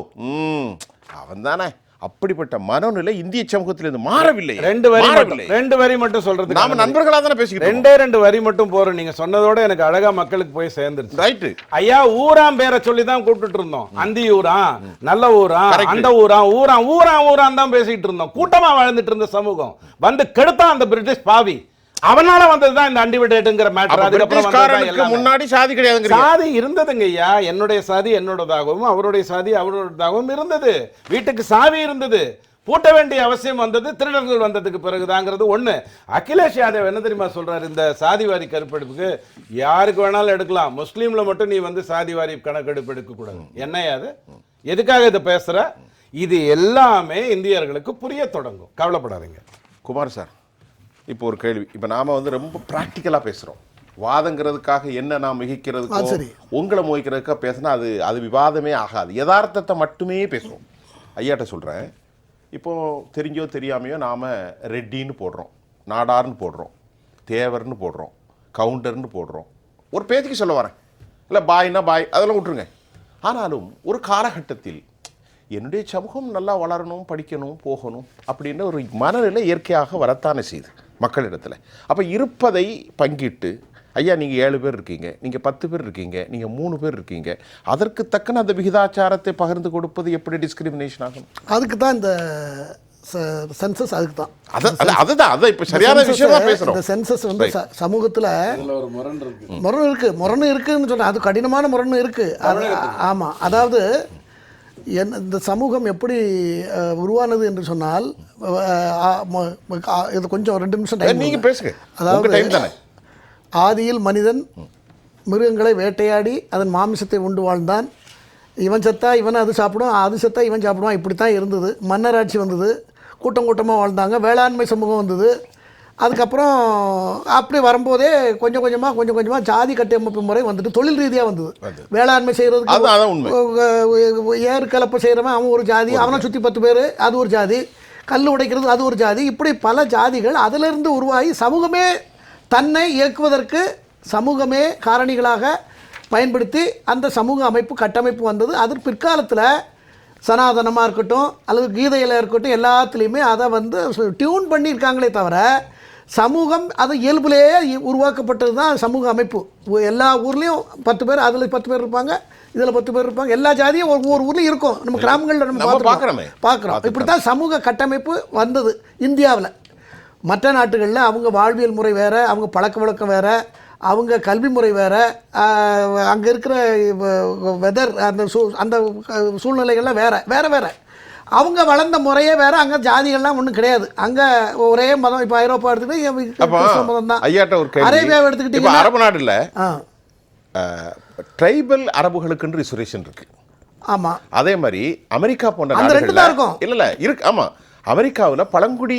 அவன் தானே, அப்படிப்பட்ட மனநிலை இந்திய சமூகத்திலிருந்து மாறவில்லை. 2 வரி மட்டும் சொல்றது, நாம நண்பர்களா தானே பேசிக்கிட்டோம். 2 வரி மட்டும் போறோம். நீங்க சொன்னதோட எனக்கு அழகா மக்களுக்கு போய் சேர்ந்துருச்சு. ரைட் ஐயா, ஊராம் பேரை சொல்லி தான் கூப்பிட்டு இருந்தோம். அந்தி ஊரான், நல்ல ஊரான், அந்த ஊரான் தான் பேசிட்டு இருந்தோம். கூட்டமா வாழ்ந்துட்டு இருந்த சமூகம் வந்து கெடுத்தான் அந்த பிரிட்டிஷ் பாவி. அவனால வந்ததுதான் இந்த அன்டிவிடேட்ங்கிற மேட்டர். அதுக்கப்புறம் முன்னாடி சாதி கிடையாது, சாதி இருந்ததுங்க ஐயா. என்னுடைய சாதி என்னோடதாகவும் அவருடைய சாதி அவரோடதாகவும் இருந்தது. வீட்டுக்கு சாவி இருந்தது. பூட்ட வேண்டிய அவசியம் வந்தது திருடர்கள் வந்ததுக்கு பிறகுதாங்கிறது ஒண்ணு. அகிலேஷ் யாதவ் என்ன தெரியுமா சொல்றாரு, இந்த சாதிவாரி கருப்பெடுப்புக்கு யாருக்கு வேணாலும் எடுக்கலாம், முஸ்லீம்ல மட்டும் நீ வந்து சாதிவாரி கணக்கெடுப்பு எடுக்க கூடாது. என்னையா அது, எதுக்காக இதை பேசுற? இது எல்லாமே இந்தியர்களுக்கு புரிய தொடங்கும், கவலைப்படாதீங்க. குமார் சார், இப்போ ஒரு கேள்வி. இப்போ நாம வந்து ரொம்ப ப்ராக்டிக்கலாக பேசுகிறோம். வாதங்கிறதுக்காக என்ன நாம் மிகிக்கிறதுக்கு உங்களை மோகிக்கிறதுக்காக பேசினா அது விவாதமே ஆகாது. யதார்த்தத்தை மட்டுமே பேசுவோம். ஐயாட்ட சொல்கிறேன், இப்போது தெரிஞ்சோ தெரியாமையோ நாம் ரெட்டின்னு போடுறோம், நாடார்னு போடுறோம், தேவர்னு போடுறோம், கவுண்டர்னு போடுறோம். ஒரு பேச்சுக்கு சொல்ல வரேன், இல்லை பாய்னா பாய், அதெல்லாம் விட்டுருங்க. ஆனாலும் ஒரு காலகட்டத்தில் என்னுடைய சமூகம் நல்லா வளரணும், படிக்கணும், போகணும் அப்படின்னு ஒரு மனநிலை இயற்கையாக வரத்தானே செய்யுது மக்களிடத்தில். அப்போ இருப்பதை பங்கிட்டு, ஐயா நீங்கள் 7 பேர் இருக்கீங்க, நீங்கள் 10 பேர் இருக்கீங்க, நீங்கள் 3 பேர் இருக்கீங்க, அதற்கு தக்கன அந்த விகிதாச்சாரத்தை பகிர்ந்து கொடுப்பது எப்படி டிஸ்கிரிமினேஷன் ஆகும்? அதுக்கு தான் இந்த சென்சஸ், அதுக்கு தான் அதுதான் இப்போ சரியான விஷயம் தான் பேசுகிறோம். இந்த சென்சஸ் வந்து சமூகத்தில் முரண் இருக்குன்னு சொன்னால், அது கடினமான முரண் இருக்குது. ஆமாம், அதாவது இந்த சமூகம் எப்படி உருவானது என்று சொன்னால், இது கொஞ்சம் 2 நிமிஷம் டைம் நீங்கள் பேசுங்க. அதாவது ஆதியில் மனிதன் மிருகங்களை வேட்டையாடி அதன் மாமிசத்தை உண்டு வாழ்ந்தான். இவன் செத்தா இவன் அது சாப்பிடும், அது செத்தா இவன் சாப்பிடுவான். இப்படி தான் இருந்தது. மன்னராட்சி வந்தது, கூட்டம் கூட்டமாக வாழ்ந்தாங்க, வேளாண்மை சமூகம் வந்தது. அதுக்கப்புறம் அப்படி வரும்போதே கொஞ்சம் கொஞ்சமாக ஜாதி கட்டமைப்பு முறை வந்துட்டு தொழில் ரீதியாக வந்தது. வேளாண்மை செய்கிறதுக்கு ஏறு கலப்பை செய்கிறவன் அவன் ஒரு ஜாதி, அவனை சுற்றி 10 பேர் அது ஒரு ஜாதி, கல் உடைக்கிறது அது ஒரு ஜாதி. இப்படி பல ஜாதிகள் அதிலிருந்து உருவாகி சமூகமே தன்னை இயக்குவதற்கு சமூகமே காரணிகளாக பயன்படுத்தி அந்த சமூக அமைப்பு கட்டமைப்பு வந்தது. அது பிற்காலத்தில் சனாதனமாக இருக்கட்டும் அல்லது கீதையில் இருக்கட்டும் எல்லாத்துலேயுமே அதை வந்து டியூன் பண்ணியிருக்காங்களே தவிர சமூகம் அது இயல்புலேயே உருவாக்கப்பட்டது தான் சமூக அமைப்பு. எல்லா ஊர்லேயும் 10 பேர், அதில் 10 பேர் இருப்பாங்க, இதில் 10 பேர் இருப்பாங்க. எல்லா ஜாதியும் ஒவ்வொரு ஊர்லேயும் இருக்கும். நம்ம கிராமங்களில் நம்ம பார்க்குறோம். இப்படி தான் சமூக கட்டமைப்பு வந்தது இந்தியாவில். மற்ற நாட்டுகளில் அவங்க வாழ்வியல் முறை வேறு, அவங்க பழக்க வழக்கம் வேறு, அவங்க கல்வி முறை வேறு, அங்கே இருக்கிற வெதர் அந்த சூழ்நிலைகள்லாம் வேறு. அவங்க வளர்ந்த முறையே வேறு. அங்கே ஜாதிகள்லாம் ஒன்றும் கிடையாது. அங்கே ஒரே மதம். இப்போ ஐரோப்பா எடுத்துக்கிட்டு மதம் தான். அரேபியாவை எடுத்துக்கிட்டீங்கன்னா அரபு நாடுல ட்ரைபல் அரபுகளுக்கு ரிசர்வேஷன் இருக்கு. ஆமாம். அதே மாதிரி அமெரிக்கா போன்ற அந்த ரெண்டு தான் இருக்கும். இல்லை இருக்கு. ஆமாம், அமெரிக்காவில் பழங்குடி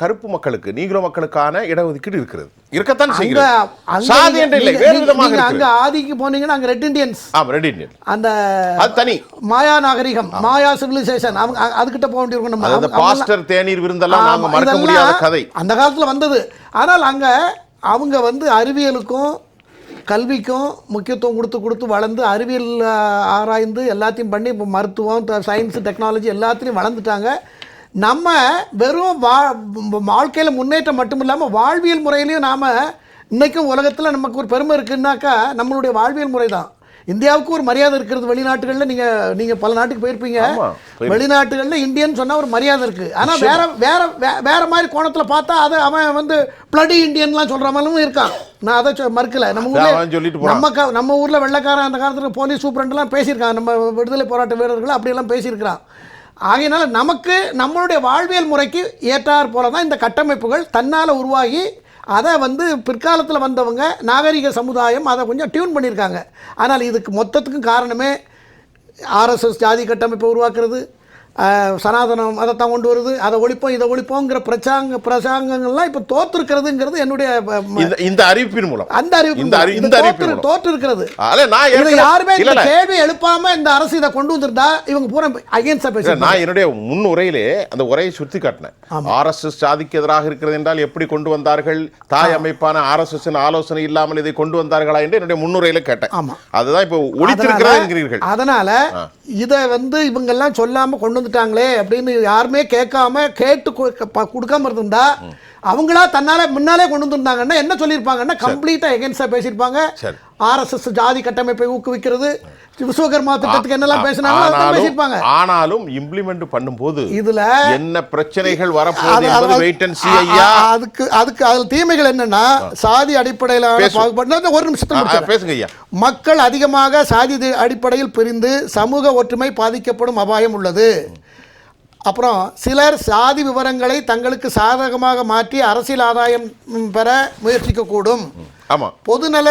கருப்பு மக்களுக்கு, நீக்ரோ மக்களுக்கான இடஒதுக்கீடு இருக்கிறது, இருக்கத்தான் செய்கிறது. சாதி என்று இல்லை, வேறு விதமாக அங்கே ஆதிக்கு போனீங்கன்னா அங்கே ரெட் இண்டியன்ஸ். ரெட் இண்டியன் அந்த அது தனி மாயா நாகரிகம், மாயா சிவிலைசேஷன், அவங்க அதுக்கிட்ட போக வேண்டியிருக்கும். நம்ம பாஸ்டர் தேநீர் விருந்தெல்லாம் நாம மறக்க முடியாத கதை அந்த காலத்தில் வந்தது. ஆனால் அங்கே அவங்க வந்து அறிவியலுக்கும் கல்விக்கும் முக்கியத்துவம் கொடுத்து வளர்ந்து அறிவியல் ஆராய்ந்து எல்லாத்தையும் பண்ணி இப்போ மருத்துவம், சயின்ஸு, டெக்னாலஜி எல்லாத்துலேயும் வளர்ந்துட்டாங்க. நம்ம வெறும் வாழ்க்கையில் முன்னேற்றம் மட்டும் இல்லாமல் வாழ்வியல் முறையிலையும் நாம் இன்றைக்கும் உலகத்தில் நமக்கு ஒரு பெருமை இருக்குன்னாக்கா நம்மளுடைய வாழ்வியல் முறை தான். இந்தியாவுக்கு ஒரு மரியாதை இருக்கிறது. வெளிநாட்டுகளில் நீங்கள் பல நாட்டுக்கு போயிருப்பீங்க. வெளிநாட்டுகளில் இந்தியன் சொன்னால் ஒரு மரியாதை இருக்குது. ஆனால் வேற மாதிரி கோணத்தில் பார்த்தா அதை அவன் வந்து பிளடி இந்தியன்லாம் சொல்கிற மாதிரியும் இருக்கான். நான் அதை மறுக்கலை. நம்ம ஊரில் வெள்ளைக்காரன் அந்த காலத்தில் போலீஸ் சூப்பரண்டெல்லாம் பேசியிருக்காங்க. நம்ம விடுதலை போராட்ட வீரர்கள் அப்படியெல்லாம் பேசியிருக்கிறான். ஆகையினால நமக்கு நம்மளுடைய வாழ்வியல் முறைக்கு ஏற்றாற் போல தான் இந்த கட்டமைப்புகள் தன்னால் உருவாகி அதை வந்து பிற்காலத்தில் வந்தவங்க நாகரிக சமுதாயம் அதை கொஞ்சம் டியூன் பண்ணியிருக்காங்க. ஆனால் இதுக்கு மொத்தத்துக்கும் காரணமே ஆர்எஸ்எஸ் ஜாதி கட்டமைப்பை உருவாக்குறது, சனாதனம் அதைத்தான் கொண்டு வருது, அதை ஒழிப்போம் இதை ஒழிப்போங்கிற பிரசாங்கங்கள்லாம் இப்போ தோற்றுருக்கிறதுங்கிறது என்னுடைய இந்த அறிவிப்பின் மூலம். அந்த அறிவிப்பு தோற்று இருக்கிறது. யாருமே இந்த கேள்வி எழுப்பாம இந்த அரசு இதை கொண்டு வந்திருந்தா இவங்க பூரா அகைன்ஸ்டா பேச. நான் என்னுடைய முன் உரையிலே அந்த உரையை சுத்தி காட்டினேன். ஆர்எஸ்எஸ் ஜாதிக்கு எதிராக இருக்கிறது என்றால் எப்படி கொண்டு வந்தார்கள், தாய் அமைப்பான ஆர்எஸ்எஸ் ஆலோசனை இல்லாமல் இதை கொண்டு வந்தார்களா என்று என்னுடைய முன்னுரையில கேட்டேன். அதுதான் இப்போ ஒழித்திருக்கிறது என்கிறீர்கள். அதனால இதை வந்து இவங்க எல்லாம் சொல்லாம கொண்டு வந்துட்டாங்களே அப்படின்னு யாருமே கேட்டு கொடுக்காம இருந்தா அவங்களா தன்னால முன்னாலே கொண்டு வந்திருந்தாங்கன்னா என்ன சொல்லியிருப்பாங்கன்னா கம்ப்ளீட்டா எகென்ஸ்டா பேசியிருப்பாங்க. ஆர்எஸ்எஸ் ஜாதி கட்டமைப்பை ஊக்குவிக்கிறது, விஸ்வகர்மா திட்டத்துக்கு என்னெல்லாம் பேசினாங்க. ஆனாலும் இம்ப்ளிமெண்ட் பண்ணும்போது இதுல என்ன பிரச்சனைகள் வரப்போகுது என்பது வெயிட் அண்ட் see ஐயா. அதுக்கு அதுல தீமைகள் என்னன்னா சாதி அடிப்படையிலான பாகுபாடு. ஒரு நிமிஷத்துல பேசுங்க ஐயா. மக்கள் அதிகமாக சாதி அடிப்படையில் பிரிந்து சமூக ஒற்றுமை பாதிக்கப்படும் அபாயம் உள்ளது. அப்புறம் சிலர் சாதி விவரங்களை தங்களுக்கு சாதகமாக மாற்றி அரசியல் ஆதாயம் பெற முயற்சிக்கக்கூடும். பொதுநல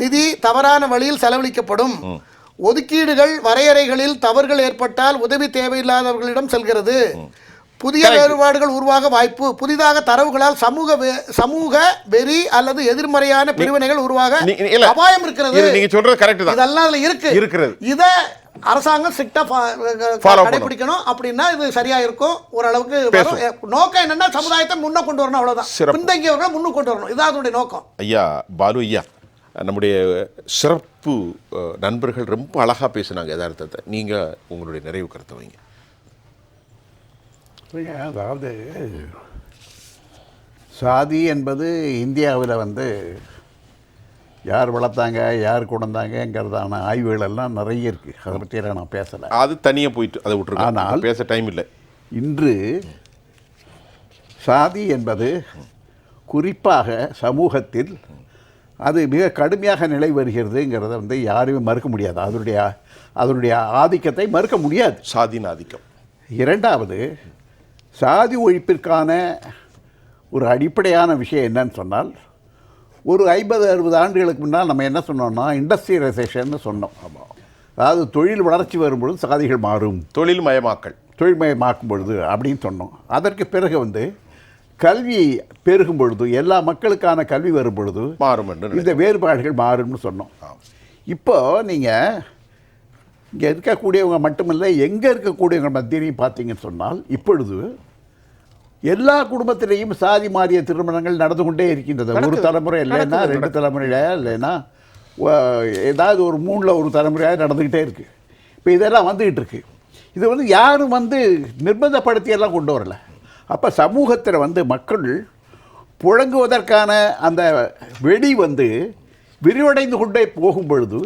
நிதி தவறான வழியில் செலவழிக்கப்படும். ஒதுக்கீடுகள் வரையறைகளில் தவறுகள் ஏற்பட்டால் உதவி தேவையில்லாதவர்களிடம் செல்கிறது. புதிய வேறுபாடுகள் உருவாக வாய்ப்பு. புதிதாக தரவுகளால் சமூக வெறி அல்லது எதிர்மறையான பிரிவினைகள் உருவாக அபாயம் இருக்கிறது. நீங்க சொல்றது கரெக்ட் தான். இதெல்லாம் அதுல இருக்கிறது. இத அரசாங்கம் ஸ்ட்ரிக்ட்டா கடைபிடிக்கணும். அப்படின்னா இது சரியா இருக்கும். ஓரளவுக்கு நோக்கம் என்னன்னா சமுதாயத்தை முன்ன கொண்டு வரணும், அவ்வளவுதான். பின்தங்கியவர்களை முன்னுக்கு கொண்டு வரணும், இதான் அதனுடைய நோக்கம். ஐயா பாலு ஐயா, நம்முடைய சிறப்பு நண்பர்கள் ரொம்ப அழகா பேசினாங்க யதார்த்தத்தை. நீங்க உங்களுடைய நிறைவு கருத்தை வைங்க. அதாவது சாதி என்பது இந்தியாவில் வந்து யார் வளர்த்தாங்க, யார் கொண்டாங்கிறதான ஆய்வுகள் எல்லாம் நிறைய இருக்குது. அதை பற்றியெல்லாம் நான் பேசலை. அது தனியாக போயிட்டு அதை விட்டுருக்கோம். ஆனால் பேச டைம் இல்லை. இன்று சாதி என்பது குறிப்பாக சமூகத்தில் அது மிக கடுமையாக நிலை வருகிறதுங்கிறத வந்து யாருமே மறுக்க முடியாது. அதனுடைய ஆதிக்கத்தை மறுக்க முடியாது. சாதியின் ஆதிக்கம். இரண்டாவது, சாதி ஒழிப்பிற்கான ஒரு அடிப்படையான விஷயம் என்னன்னு சொன்னால், ஒரு 50-60 ஆண்டுகளுக்கு முன்னால் நம்ம என்ன சொன்னோம்னா இண்டஸ்ட்ரியலைசேஷன் சொன்னோம். அதாவது தொழில் வளர்ச்சி வரும்பொழுது சாதிகள் மாறும், தொழில்மயமாக்கும் பொழுது அப்படின்னு சொன்னோம். அதற்கு பிறகு வந்து கல்வி பெருகும் பொழுது, எல்லா மக்களுக்கான கல்வி வரும் பொழுது மாறும், இந்த வேறுபாடுகள் மாறும்னு சொன்னோம். இப்போ நீங்கள் இங்கே இருக்கக்கூடியவங்க மட்டுமில்லை, எங்கே இருக்கக்கூடியவங்க மத்தியிலையும் பார்த்தீங்கன்னு சொன்னால் இப்பொழுது எல்லா குடும்பத்திலேயும் சாதி மாறிய திருமணங்கள் நடந்து கொண்டே இருக்கின்றது. ஒரு தலைமுறை இல்லைன்னா 2 தலைமுறை இல்லைன்னா ஏதாவது ஒரு மூணில் ஒரு தலைமுறையாக நடந்துக்கிட்டே இருக்குது. இப்போ இதெல்லாம் வந்துக்கிட்டு இருக்கு. இது வந்து யாரும் வந்து நிர்பந்தப்படுத்தியெல்லாம் கொண்டு வரல. அப்போ சமூகத்தில் வந்து மக்கள் புழங்குவதற்கான அந்த வெடி வந்து விரிவடைந்து கொண்டே போகும் பொழுது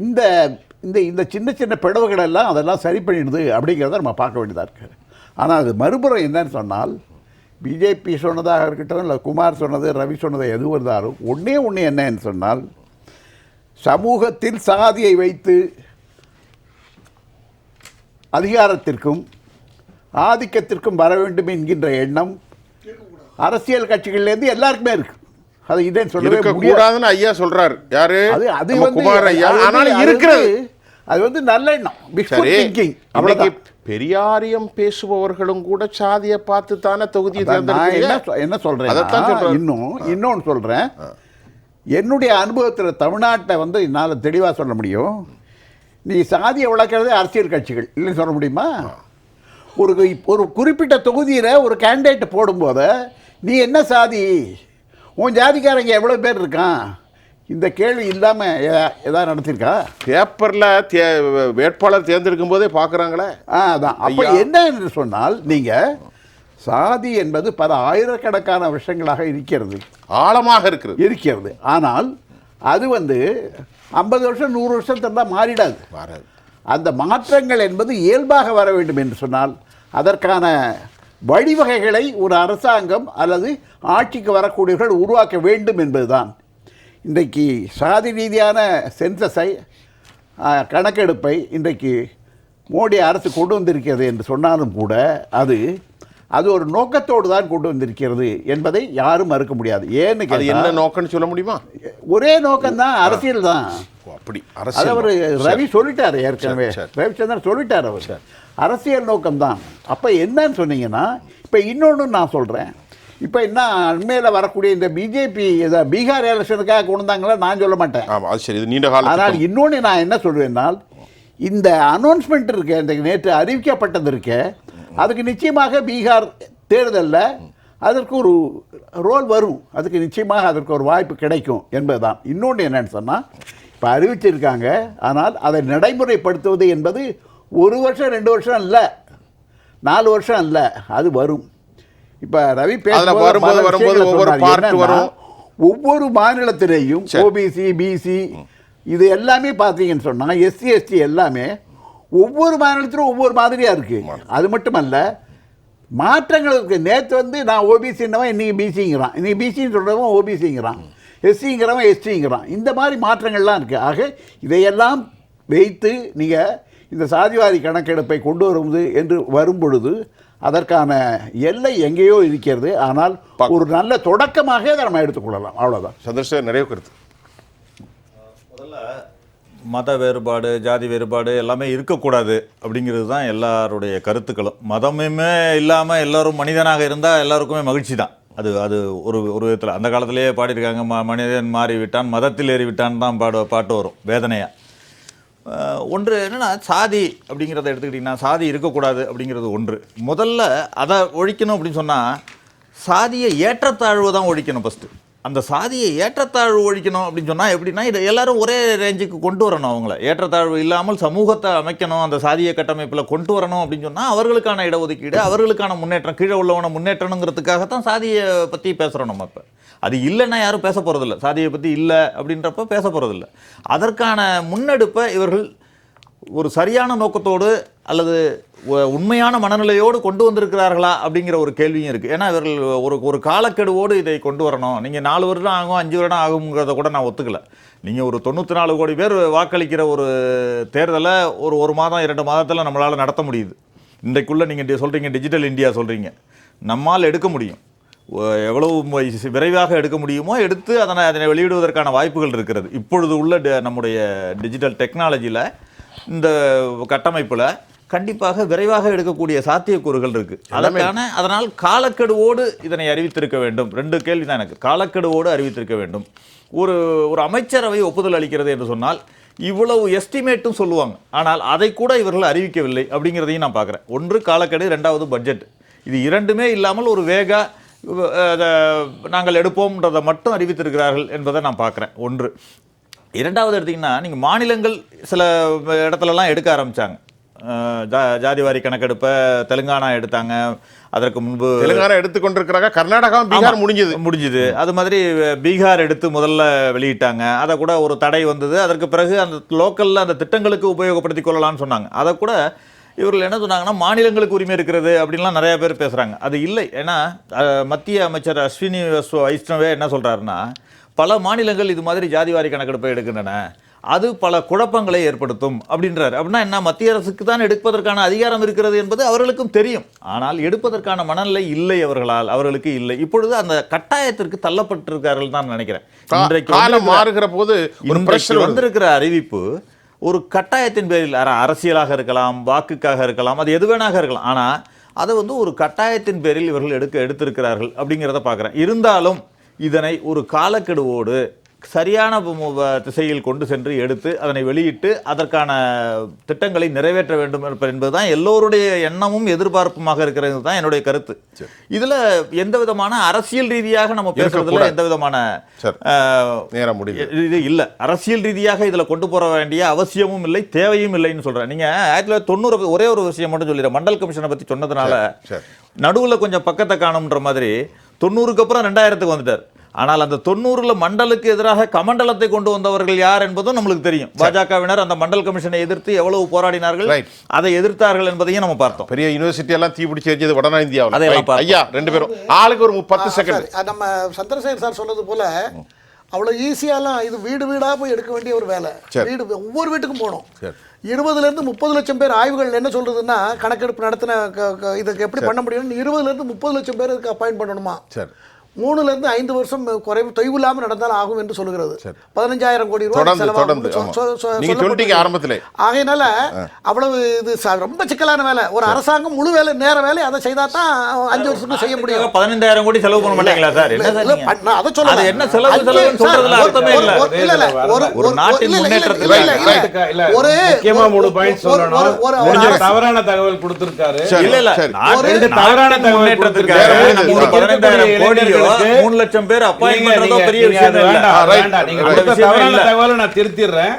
இந்த இந்த இந்த சின்ன சின்ன பிளவுகளெல்லாம் அதெல்லாம் சரி பண்ணிடுது அப்படிங்கிறத நம்ம பார்க்க வேண்டியதாக இருக்குது. ஆனால் அது மறுபுறம் என்னன்னு சொன்னால், பிஜேபி சொன்னதாக இருக்கட்டும், இல்லை குமார் சொன்னது, ரவி சொன்னது எது இருந்தாலும் ஒன்றே ஒன்று என்னன்னு சொன்னால், சமூகத்தில் சாதியை வைத்து அதிகாரத்திற்கும் ஆதிக்கத்திற்கும் வர வேண்டும் என்கின்ற எண்ணம் அரசியல் கட்சிகள்லேருந்து எல்லாருக்குமே இருக்கு. அது இதேன்னு சொல்லவே கூடாதுன்னு ஐயா சொல்றாரு. யாரு? அது நம்ம வந்து குமார் ஐயா. ஆனால் அது இருக்கிறது அது வந்து நல்ல எண்ணம், சரி. திங்கிங். இன்னைக்கு பெரியாரியம் பேசுபவர்களும் கூட சாதியை பார்த்து தானே தொகுதியை தேர்ந்தெடுக்கிறாங்க. என்ன சொல்றேன், இன்னொன்று சொல்றேன். என்னுடைய அனுபவத்தில் தமிழ்நாட்டை வந்து என்னால் தெளிவாக சொல்ல முடியும். நீ சாதியை வளர்க்குறதே அரசியல் கட்சிகள் இல்லைன்னு சொல்ல முடியுமா? ஒரு குறிப்பிட்ட தொகுதியில் ஒரு கேண்டிடேட் போடும்போது நீ என்ன சாதி, உன் ஜாதிக்காரங்க எவ்வளோ பேர் இருக்கான், இந்த கேள்வி இல்லாமல் எதாவது நடத்திருக்கா? பேப்பரில் வேட்பாளர் தேர்ந்தெடுக்கும் போதே பார்க்குறாங்களே. அதான். அப்போ என்ன என்று சொன்னால், நீங்கள் சாதி என்பது பல ஆயிரக்கணக்கான விஷயங்களாக இருக்கிறது, ஆழமாக இருக்கிறது. ஆனால் அது வந்து 50 வருஷம் 100 வருஷத்துல தான் மாறிடாது. அந்த மாற்றங்கள் என்பது இயல்பாக வர வேண்டும் என்று சொன்னால் அதற்கான வழிவகைகளை ஒரு அரசாங்கம் அல்லது ஆட்சிக்கு வரக்கூடியவர்கள் உருவாக்க வேண்டும் என்பதுதான். இன்றைக்கு சாதி ரீதியான சென்சஸை கணக்கெடுப்பை இன்றைக்கு மோடி அரசு கொண்டு வந்திருக்கிறது என்று சொன்னாலும் கூட அது ஒரு நோக்கத்தோடு தான் கொண்டு வந்திருக்கிறது என்பதை யாரும் மறுக்க முடியாது. ஏன்னு என்ன நோக்கம்னு சொல்ல முடியுமா? ஒரே நோக்கம்தான், அரசியல் தான். அப்படி அது அவர் ரவி சொல்லிட்டார், ஏற்கனவே ரவிச்சந்திரன் சொல்லிட்டார், அவர் அரசியல் நோக்கம்தான். அப்போ என்னன்னு சொன்னீங்கன்னா, இப்போ இன்னொன்று நான் சொல்கிறேன். இப்போ என்ன அண்மையில் வரக்கூடிய இந்த பிஜேபி பீகார் எலெக்ஷனுக்காக கொண்டு வந்தாங்களா நான் சொல்ல மாட்டேன். அது சரி, இது நீண்ட காலம். ஆனால் இன்னொன்று நான் என்ன சொல்வேன்னால், இந்த அனௌன்ஸ்மெண்ட் இருக்கு, இந்த நேற்று அறிவிக்கப்பட்டது இருக்கு, அதுக்கு நிச்சயமாக பீகார் தேர்தலில் அதற்கு ஒரு ரோல் வரும், அதுக்கு நிச்சயமாக அதற்கு ஒரு வாய்ப்பு கிடைக்கும் என்பதுதான். இன்னொன்று என்னன்னு சொன்னால், இப்போ அறிவிச்சிருக்காங்க, ஆனால் அதை நடைமுறைப்படுத்துவது என்பது 1 வருஷம் 2 வருஷம் இல்லை, 4 வருஷம் இல்லை, அது வரும். இப்போ ரவி ஒவ்வொரு மாநிலத்திலேயும் ஓபிசி பிசி இது எல்லாமே பார்த்தீங்கன்னு சொன்னால் எஸ்சி எஸ்டி எல்லாமே ஒவ்வொரு மாநிலத்திலும் ஒவ்வொரு மாதிரியாக இருக்குது. அது மட்டுமல்ல, மாற்றங்கள் இருக்குது. நேற்று வந்து நான் ஓபிசின்னவன் இன்றைக்கி பிசிங்கிறான், இன்றைக்கி பிசின்னு சொல்கிறவன் ஓபிசிங்கிறான், எஸ்சிங்கிறவன் எஸ்டிங்கிறான். இந்த மாதிரி மாற்றங்கள்லாம் இருக்குது. ஆக இதையெல்லாம் வைத்து நீங்கள் இந்த சாதிவாரி கணக்கெடுப்பை கொண்டு வருவது என்று வரும்பொழுது அதற்கான எல்லை எங்கேயோ இருக்கிறது. ஆனால் ஒரு நல்ல தொடக்கமாக அதை நம்ம எடுத்துக்கொள்ளலாம். அவ்வளோதான். சந்திரசேகர், நிறைய கருத்து. முதல்ல மத வேறுபாடு, ஜாதி வேறுபாடு எல்லாமே இருக்கக்கூடாது அப்படிங்கிறது தான் எல்லாருடைய கருத்துக்களும். மதமுமே இல்லாமல் எல்லோரும் மனிதனாக இருந்தால் எல்லாருக்குமே மகிழ்ச்சி தான். அது ஒரு விதத்தில் அந்த காலத்திலேயே பாடியிருக்காங்க, மனிதன் மாறி விட்டான் மதத்தில் ஏறி விட்டான் தான் பாட்டு வரும் வேதனையாக. ஒன்று என்னென்னா, சாதி அப்படிங்கிறத எடுத்துக்கிட்டிங்கன்னா சாதி இருக்கக்கூடாது அப்படிங்கிறது ஒன்று. முதல்ல அதை ஒழிக்கணும் அப்படின்னு சொன்னால் சாதியை ஏற்றத்தாழ்வு தான் ஒழிக்கணும் ஃபஸ்ட்டு. அந்த சாதியை ஏற்றத்தாழ்வு ஒழிக்கணும் அப்படின்னு சொன்னால் எப்படின்னா, இதை எல்லோரும் ஒரே ரேஞ்சுக்கு கொண்டு வரணும். அவங்கள ஏற்றத்தாழ்வு இல்லாமல் சமூகத்தை அமைக்கணும், அந்த சாதிய கட்டமைப்பில் கொண்டு வரணும் அப்படின்னு சொன்னால் அவர்களுக்கான இடஒதுக்கீடு, அவர்களுக்கான முன்னேற்றம், கீழே உள்ளவனை முன்னேற்றணுங்கிறதுக்காகத்தான் சாதியை பற்றி பேசுகிறோம் நம்ம. இப்போ அது இல்லைன்னா யாரும் பேச போகிறதில்ல, சாதியை பற்றி இல்லை அப்படின்றப்ப பேச போகிறதில்ல. அதற்கான முன்னெடுப்பை இவர்கள் ஒரு சரியான நோக்கத்தோடு அல்லது உண்மையான மனநிலையோடு கொண்டு வந்திருக்கிறார்களா அப்படிங்கிற ஒரு கேள்வியும் இருக்குது. ஏன்னா இவர்கள் ஒரு காலக்கெடுவோடு இதை கொண்டு வரணும், நீங்கள் 4 வருடம் ஆகும் 5 வருடம் ஆகுங்கிறத கூட நான் ஒத்துக்கலை. நீங்கள் ஒரு 94 கோடி பேர் வாக்களிக்கிற ஒரு தேர்தலை ஒரு மாதம் 2 மாதத்தில் நம்மளால் நடத்த முடியுது. இன்றைக்குள்ளே நீங்கள் சொல்கிறீங்க டிஜிட்டல் இந்தியா சொல்கிறீங்க, நம்மால் எடுக்க முடியும். எவ்வளவு விரைவாக எடுக்க முடியுமோ எடுத்து அதனை வெளியிடுவதற்கான வாய்ப்புகள் இருக்கிறது. இப்பொழுது உள்ள நம்முடைய டிஜிட்டல் டெக்னாலஜியில், இந்த கட்டமைப்பில் கண்டிப்பாக விரைவாக எடுக்கக்கூடிய சாத்தியக்கூறுகள் இருக்குது. அதனால் காலக்கெடுவோடு இதனை அறிவித்திருக்க வேண்டும். 2 கேள்வி தான் எனக்கு. காலக்கெடுவோடு அறிவித்திருக்க வேண்டும். ஒரு அமைச்சரவை ஒப்புதல் அளிக்கிறது என்று சொன்னால் இவ்வளவு எஸ்டிமேட்டும் சொல்லுவாங்க, ஆனால் அதை கூட இவர்கள் அறிவிக்கவில்லை அப்படிங்கிறதையும் நான் பார்க்குறேன். ஒன்று காலக்கெடு, 2வது பட்ஜெட். இது 2மே இல்லாமல் ஒரு நாங்கள் எடுப்போம்ன்றதை மட்டும் அறிவித்திருக்கிறார்கள் என்பதை நான் பார்க்குறேன். ஒன்று. இரண்டாவது எடுத்திங்கன்னா நீங்கள் மாநிலங்கள் சில இடத்துலலாம் எடுக்க ஆரம்பித்தாங்க. ஜாதிவாரி கணக்கெடுப்பை தெலுங்கானா எடுத்தாங்க. அதற்கு முன்பு தெலுங்கானா எடுத்துக்கொண்டிருக்கிறாங்க. கர்நாடகாவும் பீகார் முடிஞ்சுது. அது மாதிரி பீகார் எடுத்து முதல்ல வெளியிட்டாங்க. அதை கூட ஒரு தடை வந்தது. அதற்கு பிறகு அந்த லோக்கலில் அந்த திட்டங்களுக்கு உபயோகப்படுத்தி கொள்ளலாம்னு சொன்னாங்க. அதை கூட இவர்கள் என்ன சொன்னாங்கன்னா மாநிலங்களுக்கு உரிமை இருக்கிறது அப்படின்லாம் நிறைய பேர் பேசுகிறாங்க. அது இல்லை. ஏன்னா மத்திய அமைச்சர் அஸ்வினி வைஷ்ணவே என்ன சொல்கிறாருன்னா, பல மாநிலங்கள் இது மாதிரி ஜாதிவாரி கணக்கெடுப்பை எடுக்கின்றன, அது பல குழப்பங்களை ஏற்படுத்தும் அப்படின்றார். அப்படின்னா என்ன, மத்திய அரசுக்கு தான் எடுப்பதற்கான அதிகாரம் இருக்கிறது என்பது அவர்களுக்கும் தெரியும். ஆனால் எடுப்பதற்கான மனநிலை இல்லை அவர்களுக்கு இல்லை. இப்பொழுது அந்த கட்டாயத்திற்கு தள்ளப்பட்டிருக்கார்கள் தான் நினைக்கிறேன். இன்றைக்கு மாறுகிற போது வந்திருக்கிற அறிவிப்பு ஒரு கட்டாயத்தின் பேரில் அரசியலாக இருக்கலாம், வாக்குக்காக இருக்கலாம், அது எது வேணாக இருக்கலாம். ஆனால் அதை ஒரு கட்டாயத்தின் பேரில் இவர்கள் எடுத்திருக்கிறார்கள் அப்படிங்கிறத பார்க்குறேன். இருந்தாலும் இதனை ஒரு காலக்கெடுவோடு சரியான திசையில் கொண்டு சென்று எடுத்து அதனை வெளியிட்டு அதற்கான திட்டங்களை நிறைவேற்ற வேண்டும் என்பதுதான் எல்லோருடைய எண்ணமும் எதிர்பார்ப்புமாக இருக்கிறது தான் என்னுடைய கருத்து. இதுல எந்த விதமான அரசியல் ரீதியாக நம்ம பேசுறதுல எந்த விதமான இது இல்லை. அரசியல் ரீதியாக இதுல கொண்டு போற வேண்டிய அவசியமும் இல்லை, தேவையும் இல்லைன்னு சொல்றேன். நீங்க 1990 ஒரே ஒரு விஷயம் மட்டும் சொல்லிடுறேன். மண்டல் கமிஷனை பத்தி சொன்னதுனால நடுவில் கொஞ்சம் பக்கத்தை காணும்ன்ற மாதிரி 90க்கு அப்புறம் 2000க்கு வந்துட்டார். ஆனால் அந்த 90ல் மண்டலுக்கு எதிராக கமண்டலத்தை கொண்டு வந்தவர்கள் யார் என்பதும் நம்மளுக்கு தெரியும். பாஜகவினர் அந்த மண்டல் கமிஷனை எதிர்த்து எவ்வளவு போராடினார்கள், அதை எதிர்த்தார்கள் என்பதையும் நம்ம பார்த்தோம். பெரிய யூனிவர்சிட்டி எல்லாம் தீப்பிடிச்சு எரிஞ்சது வட இந்தியாவில். ஐயா ரெண்டு பேரும் ஆளுக்கு ஒரு 10 செகண்ட். நம்ம சந்திரசேகர் சார் சொன்னது போல அவ்வளோ ஈஸியாலாம் இது வீடு வீடாக போய் எடுக்க வேண்டிய ஒரு வேலை. வீடு ஒவ்வொரு வீட்டுக்கும் போகணும். 20லேருந்து 30 லட்சம் பேர் ஆய்வுகள் என்ன சொல்றதுன்னா, கணக்கெடுப்பு நடத்தின இதுக்கு எப்படி பண்ண முடியும்னு 20லேருந்து 30 லட்சம் பேர் இதுக்கு அப்பாயிண்ட் பண்ணணுமா. 3லேருந்து 5 வருஷம் குறைவு தொய்வு இல்லாமல் நடந்தால் ஆகும் என்று சொல்லுகிறது. 15,000 கோடி ரூபாய் ஆரம்பத்தில். ஆகையினால அவ்வளவு இது ரொம்ப சிக்கலான வேலை. ஒரு அரசாங்கம் முழு வேலை நேர வேலை அதை செய்தா தான் 5 வருஷத்துக்கு செய்ய முடியும். 15,000 கோடி செலவு பண்ண மாட்டீங்களா சார்? அதை சொல்ல என்ன செலவு சொல்றதுல அர்த்தமே இல்ல. ஒரு நாட்டின் முன்னேற்றத்துக்கு ஒரு முக்கியமா 3 பாயிண்ட் சொல்லணும். ஒரு தவறான தகவல் கொடுத்திருக்காரு. இல்ல இல்ல, ரெண்டு தவறான தகவல் முன்னேற்றத்துக்கு 15,000 கோடி 3 லட்சம் பேர் அப்பாயின்ட் பண்றதோ பெரிய விஷயம் இல்ல. நீங்க தவறான தகவலை நான் திருத்திடுறேன்.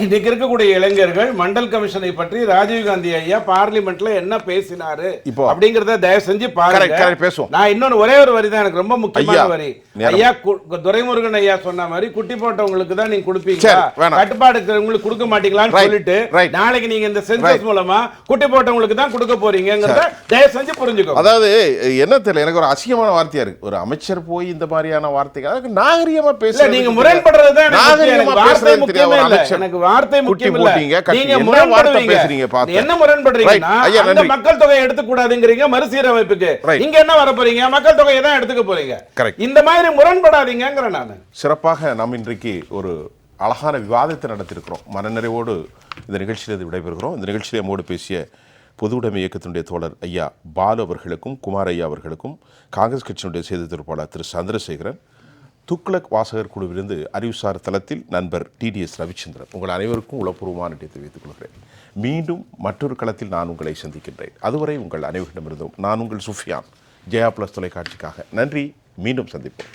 இன்னைக்கு இருக்கக்கூடிய இளைஞர்கள் மண்டல் கமிஷனை பற்றி ராஜீவ்காந்தி ஐயா பார்லிமெண்ட்ல என்ன பேசினாரு அப்படிங்கறத தயவு செஞ்சு பாருங்க. நான் இன்னொன்னு ஒரே ஒரு வரி தான் எனக்கு ரொம்ப முக்கியமான வரி. ஐயா துரைமுருகன் ஐயா சொன்ன மாதிரி குட்டி போட்டவங்களுக்கு தான் நீங்க கொடுப்பீங்க, கட்டுப்பாடு உங்களுக்கு கொடுக்க மாட்டீங்களான்னு சொல்லிட்டு நாளைக்கு நீங்க இந்த சென்சஸ் மூலமா குட்டி போட்டவங்களுக்கு தான் கொடுக்க போறீங்கிறத தயவு செஞ்சு புரிஞ்சுக்கோ. அதாவது என்ன தெரியல, எனக்கு ஒரு அசிங்கமான வார்த்தையா இருக்கு. ஒரு அமைச்சர் போய் இந்த மாதிரியான வார்த்தைகள் நாகரிகமா பேச, நீங்க முரண்படுறது எனக்கு வார்த்தை முக்கியம் இல்ல. நீங்க முரண்படுறீங்க. என்ன முரண்படுறீங்கன்னா அந்த மக்கள் தொகையை எடுத்துக்க கூடாதுங்கறீங்க மறுசீரமைப்புக்கு. இங்க என்ன வர போறீங்க? மக்கள் தொகையை தான் எடுத்துக்க போறீங்க. இந்த மாதிரி முரண்படாதீங்கங்கற நான். சிறப்பாக நாம் இன்றைக்கு ஒரு அழகான விவாதத்தை நடத்தியிருக்கிறோம். மனநிறைவோடு இந்த நிகழ்ச்சியிலிருந்து விடைபெறுகிறோம். இந்த நிகழ்ச்சியிலே நம்மோடு பேசிய பொது உடைமை இயக்கத்தினுடைய தோழர் ஐயா பாலு அவர்களுக்கும், குமார் ஐயா அவர்களுக்கும், காங்கிரஸ் கட்சியினுடைய செய்தி தொடர்பாளர் திரு சந்திரசேகரன், துக்ளக் வாசகர் குழுவிலிருந்து அறிவுசார் தளத்தில் நண்பர் TDS ரவிச்சந்திரன், உங்கள் அனைவருக்கும் உளப்பூர்வமான நன்றி தெரிவித்துக் கொள்கிறேன். மீண்டும் மற்றொரு களத்தில் நான் உங்களை சந்திக்கின்றேன். அதுவரை உங்கள் அனைவரிடமிருந்தும் நான் உங்கள் சுஃபியான், ஜெயா பிளஸ் தொலைக்காட்சிக்காக நன்றி. மீண்டும் சந்திப்போம்.